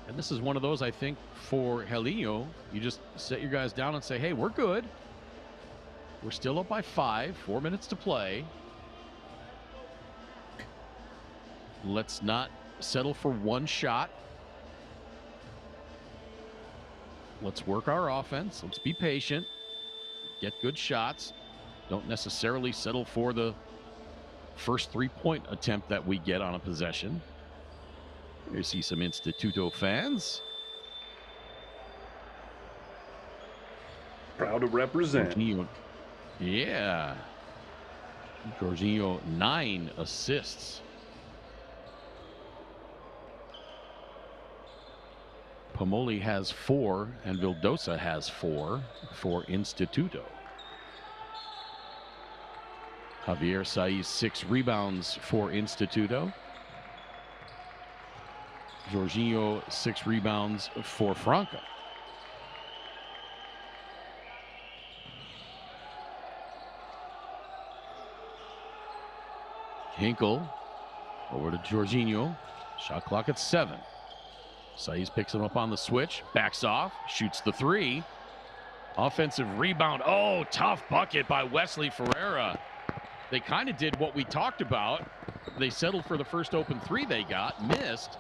And this is one of those, I think, for Helinho, you just set your guys down and say, hey, we're good. We're still up by 5, 4 minutes to play. Let's not settle for one shot. Let's work our offense. Let's be patient. Get good shots. Don't necessarily settle for the first 3-point attempt that we get on a possession. You see some Instituto fans. Proud to represent. Yeah. Jorginho, 9 assists. Pomoli has 4 and Vildosa has 4 for Instituto. Javier Saiz, 6 rebounds for Instituto. Jorginho, 6 rebounds for Franca. Hinkle over to Jorginho. Shot clock at 7. Saiz picks him up on the switch, backs off, shoots the 3. Offensive rebound. Oh, tough bucket by Wesley Ferreira. They kind of did what we talked about. They settled for the first open 3 they got, missed.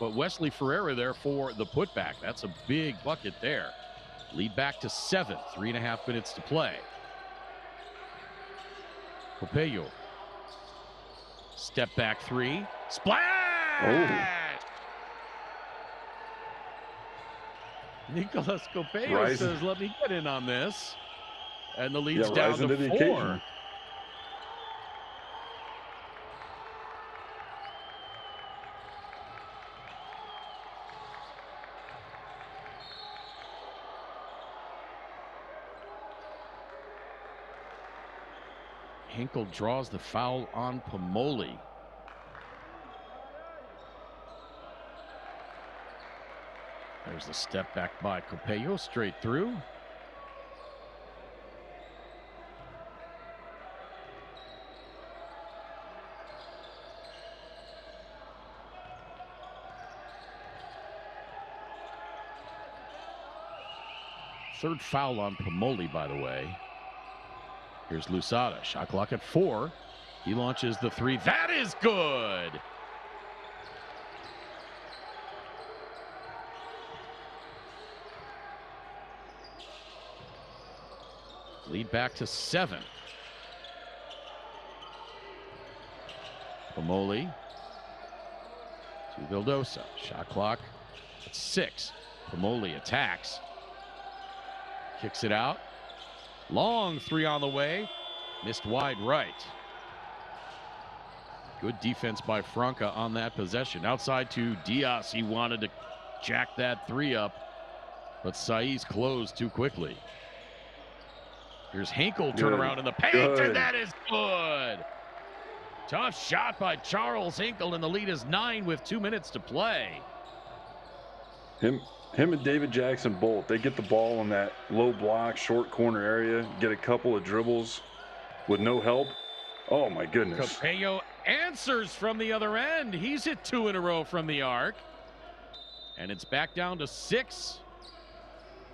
But Wesley Ferreira there for the putback. That's a big bucket there. Lead back to 7, 3.5 minutes to play. Copello. Step back 3. Splash! Oh. Nicolas Copello says, let me get in on this. And the lead's down to 4. Occasion. Hinkle draws the foul on Pomoli. There's the step back by Copello, straight through. Third foul on Pomoli, by the way. Here's Lusada, shot clock at 4. He launches the 3. That is good. Lead back to 7. Pomoli to Vildosa. Shot clock at 6. Pomoli attacks. Kicks it out. Long 3 on the way. Missed wide right. Good defense by Franca on that possession. Outside to Diaz. He wanted to jack that three up, but Saiz closed too quickly. Here's Hinkle, turn around in the paint, and that is good. Tough shot by Charles Hinkle, and the lead is 9 with 2 minutes to play. Him and David Jackson both. They get the ball in that low block, short corner area, get a couple of dribbles with no help. Oh, my goodness. Capello answers from the other end. He's hit 2 in a row from the arc. And it's back down to 6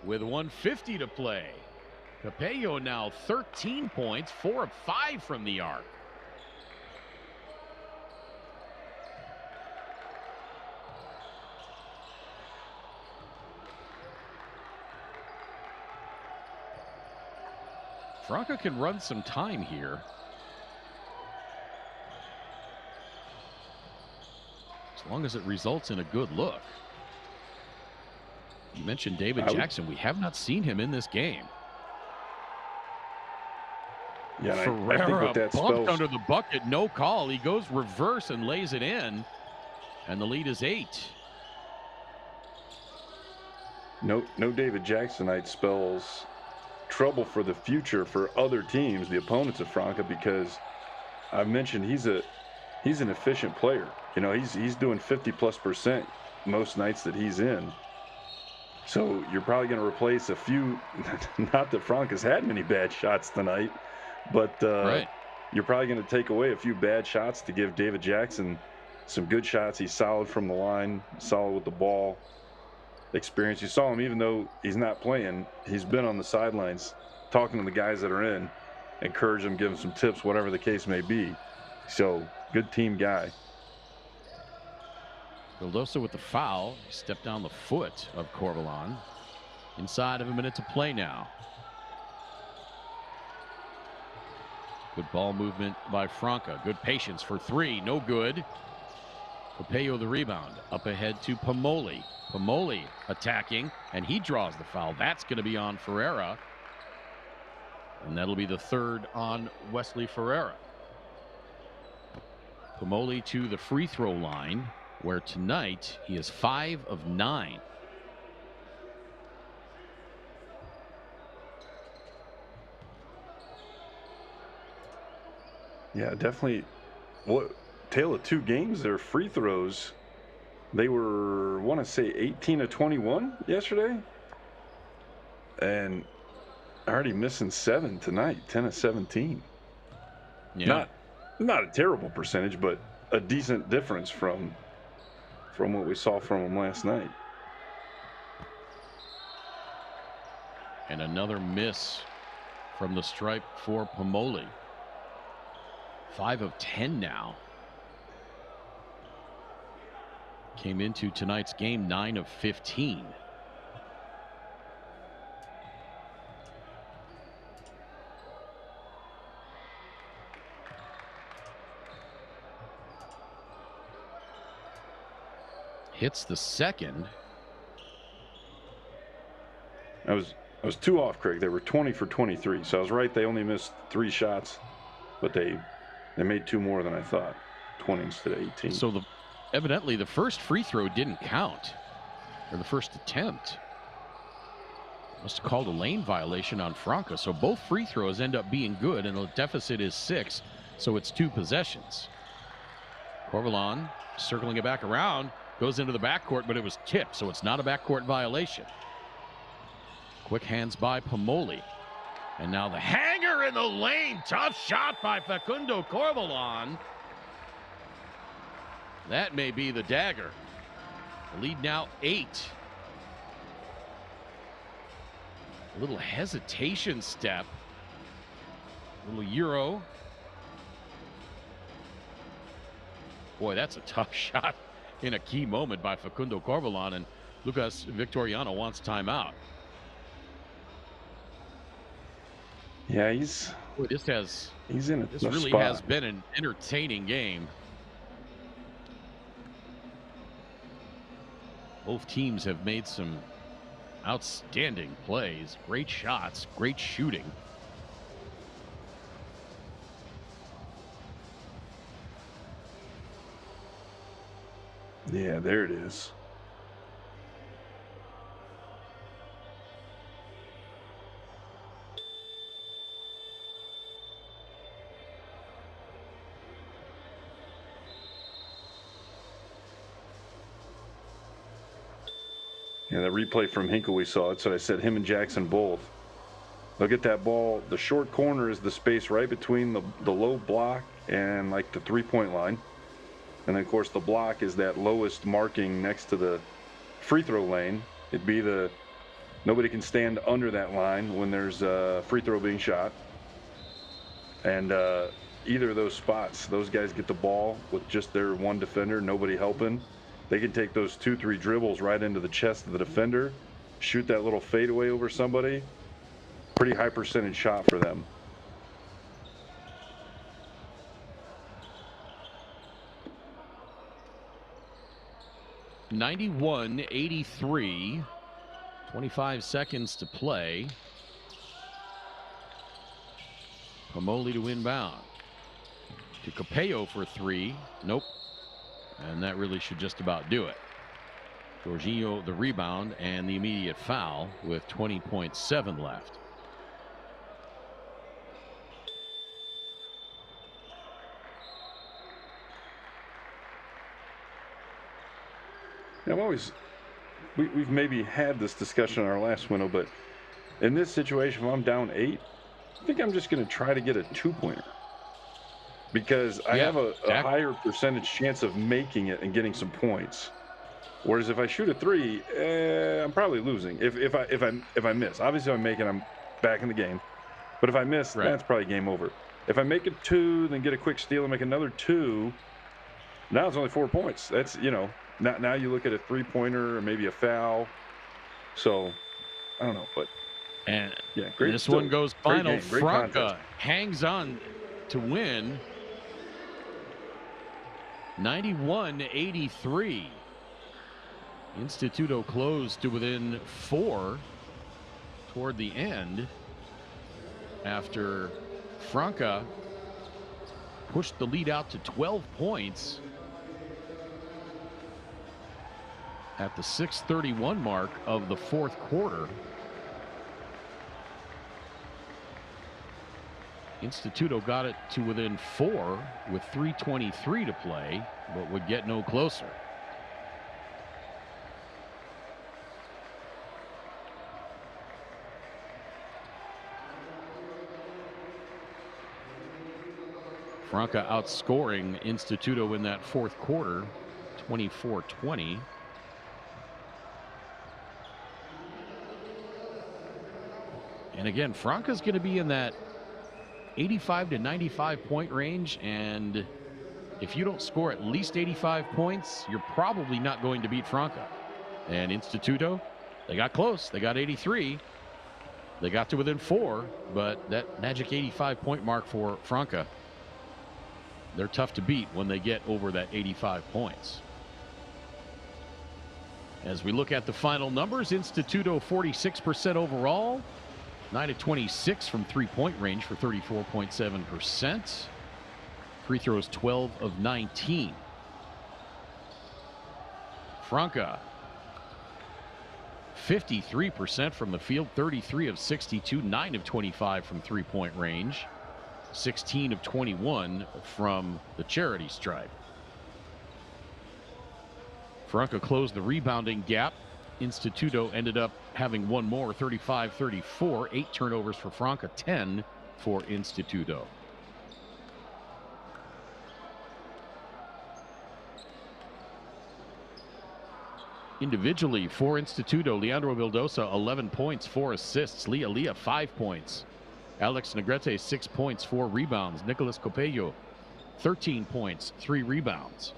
with 1:50 to play. Capello now 13 points, 4 of 5 from the arc. Franca can run some time here. As long as it results in a good look. You mentioned David Jackson. We have not seen him in this game. Yeah, Ferreira I think what that bumped spells under the bucket, no call. He goes reverse and lays it in, and the lead is 8. No David Jacksonite spells trouble for the future for other teams, the opponents of Franca, because I've mentioned he's an efficient player. You know, he's doing 50+% most nights that he's in. So you're probably going to replace a few. Not that Franca's had many bad shots tonight, but right. You're probably going to take away a few bad shots to give David Jackson some good shots. He's solid from the line, solid with the ball. Experience. You saw him, even though he's not playing, he's been on the sidelines talking to the guys that are in, encourage them, give them some tips, whatever the case may be. So good team guy. Vildosa with the foul. He stepped down the foot of Corvalon. Inside of a minute to play now. Good ball movement by Franca. Good patience for 3. No good. Capello the rebound. Up ahead to Pomoli. Pomoli attacking, and he draws the foul. That's going to be on Ferreira. And that'll be the 3rd on Wesley Ferreira. Pomoli to the free throw line, where tonight he is 5 of 9. Yeah, definitely. What tale of 2 games? Their free throws. They were, I want to say, 18 of 21 yesterday, and already missing 7 tonight. 10 of 17. Yeah. Not a terrible percentage, but a decent difference from what we saw from them last night. And another miss from the stripe for Pomoli. 5 of 10 now. Came into tonight's game 9 of 15. Hits the second. I was 2 off, Craig. They were 20 for 23, so I was right. They only missed 3 shots, but they made 2 more than I thought. 20 instead of 18. So evidently the first free throw didn't count, or the first attempt. Must have called a lane violation on Franca. So both free throws end up being good, and the deficit is 6. So it's 2 possessions. Corvalon circling it back around, goes into the backcourt, but it was tipped, so it's not a backcourt violation. Quick hands by Pomoli. And now the hanger in the lane. Tough shot by Facundo Corvalon. That may be the dagger. The lead now 8. A little hesitation step. A little Euro. Boy, that's a tough shot in a key moment by Facundo Corvalon, and Lucas Victoriano wants timeout. Yeah, he's in a this really spot. has been an entertaining game. Both teams have made some outstanding plays, great shots, great shooting. Yeah, there it is. Yeah, that replay from Hinkle we saw. That's what I said, him and Jackson both. Look at that ball. The short corner is the space right between the low block and like the three-point line. And then, of course, the block is that lowest marking next to the free throw lane. It'd be the nobody can stand under that line when there's a free throw being shot. And either of those spots, those guys get the ball with just their one defender, nobody helping. They can take those 2-3 dribbles right into the chest of the defender, shoot that little fadeaway over somebody. Pretty high percentage shot for them. (91-83). 25 seconds to play. Pomoli to inbound. To Capello for three. Nope. And that really should just about do it. Jorginho the rebound and the immediate foul with 20.7 left. I'm always, we've maybe had this discussion in our last window, but in this situation, if I'm down 8, I think I'm just going to try to get a 2-pointer. Because I have a higher percentage chance of making it and getting some points. Whereas if I shoot a 3, I'm probably losing. If I miss, obviously if I make it, I'm back in the game. But if I miss, that's probably game over. If I make a 2, then get a quick steal and make another 2, now it's only 4 points. That's, you know, now you look at a 3-pointer or maybe a foul. So I don't know, but and yeah, great. This one goes final. Game, Franca hangs on to win. 91-83. Instituto closed to within 4 toward the end after Franca pushed the lead out to 12 points at the 6:31 mark of the fourth quarter. Instituto got it to within 4 with 3:23 to play, but would get no closer. Franca outscoring Instituto in that fourth quarter, 24-20. And again, Franca's going to be in that 85 to 95 point range, and if you don't score at least 85 points, you're probably not going to beat Franca. And Instituto, they got close. They got 83. They got to within 4, but that magic 85 point mark for Franca, they're tough to beat when they get over that 85 points. As we look at the final numbers, Instituto 46% overall, 9 of 26 from three-point range for 34.7%. Free throws 12 of 19. Franca 53% from the field, 33 of 62, 9 of 25 from three-point range, 16 of 21 from the charity stripe. Franca closed the rebounding gap. Instituto ended up having one more, 35-34, 8 turnovers for Franca, 10 for Instituto. Individually for Instituto, Leandro Vildosa 11 points, 4 assists. Leah 5 points. Alex Negrete 6 points, 4 rebounds. Nicolas Copello 13 points, 3 rebounds.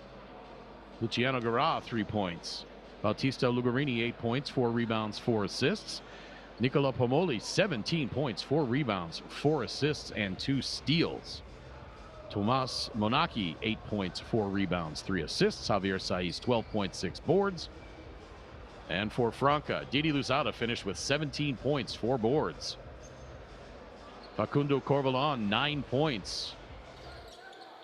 Luciano Guerra 3 points. Bautista Lugarini 8 points, 4 rebounds, 4 assists. Nicola Pomoli 17 points, 4 rebounds, 4 assists, and 2 steals. Tomas Monaki 8 points, 4 rebounds, 3 assists. Javier Saiz 12.6 boards. And for Franca, Didi Luzada finished with 17 points, 4 boards. Facundo Corvalon 9 points,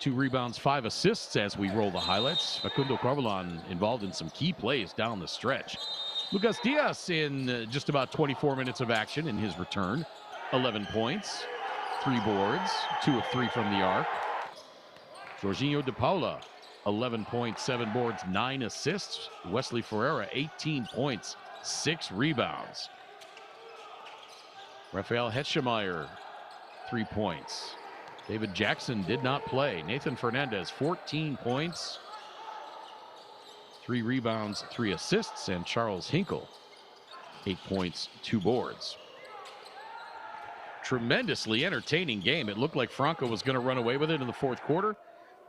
2 rebounds, 5 assists as we roll the highlights. Facundo Corvalán involved in some key plays down the stretch. Lucas Diaz in just about 24 minutes of action in his return. 11 points, 3 boards, 2 of 3 from the arc. Jorginho de Paula, 11 points, 7 boards, 9 assists. Wesley Ferreira, 18 points, 6 rebounds. Rafael Hetschemeyer, 3 points. David Jackson did not play. Nathan Fernandez, 14 points, 3 rebounds, 3 assists. And Charles Hinkle, 8 points, 2 boards. Tremendously entertaining game. It looked like Franca was going to run away with it in the fourth quarter.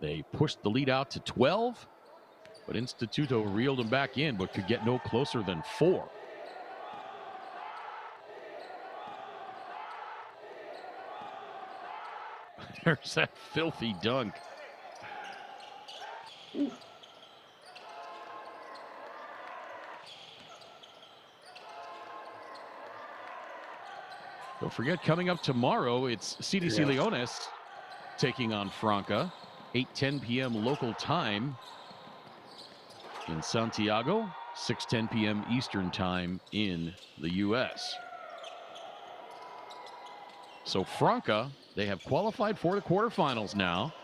They pushed the lead out to 12, but Instituto reeled them back in, but could get no closer than 4. There's that filthy dunk. Don't forget, coming up tomorrow, it's CDC Leones taking on Franca. 8:10 p.m. local time in Santiago, 6:10 p.m. Eastern time in the U.S. So Franca, they have qualified for the quarterfinals now.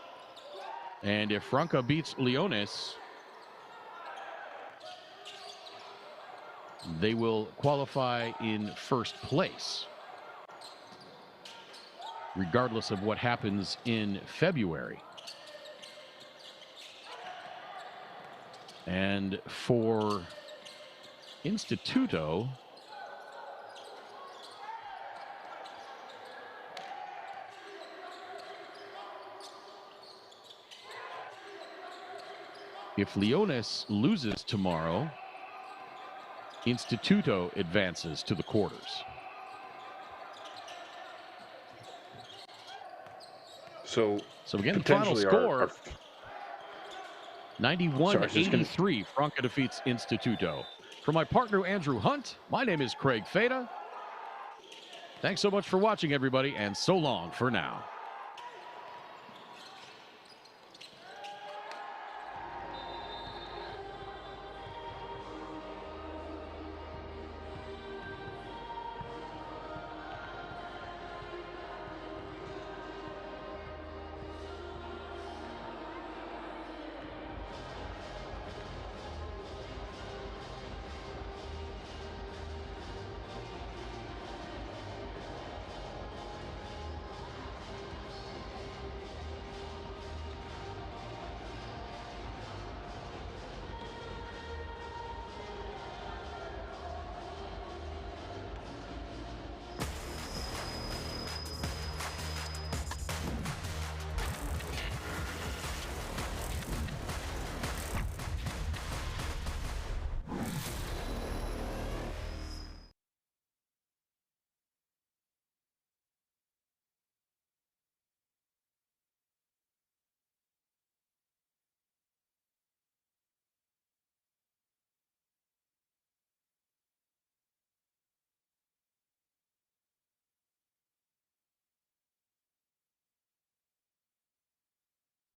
And if Franca beats Leones, they will qualify in first place, regardless of what happens in February. And for Instituto, if Leones loses tomorrow, Instituto advances to the quarters. So again, final score, 91-83, gonna... Franca defeats Instituto. For my partner, Andrew Hunt, my name is Craig Feda. Thanks so much for watching, everybody, and so long for now.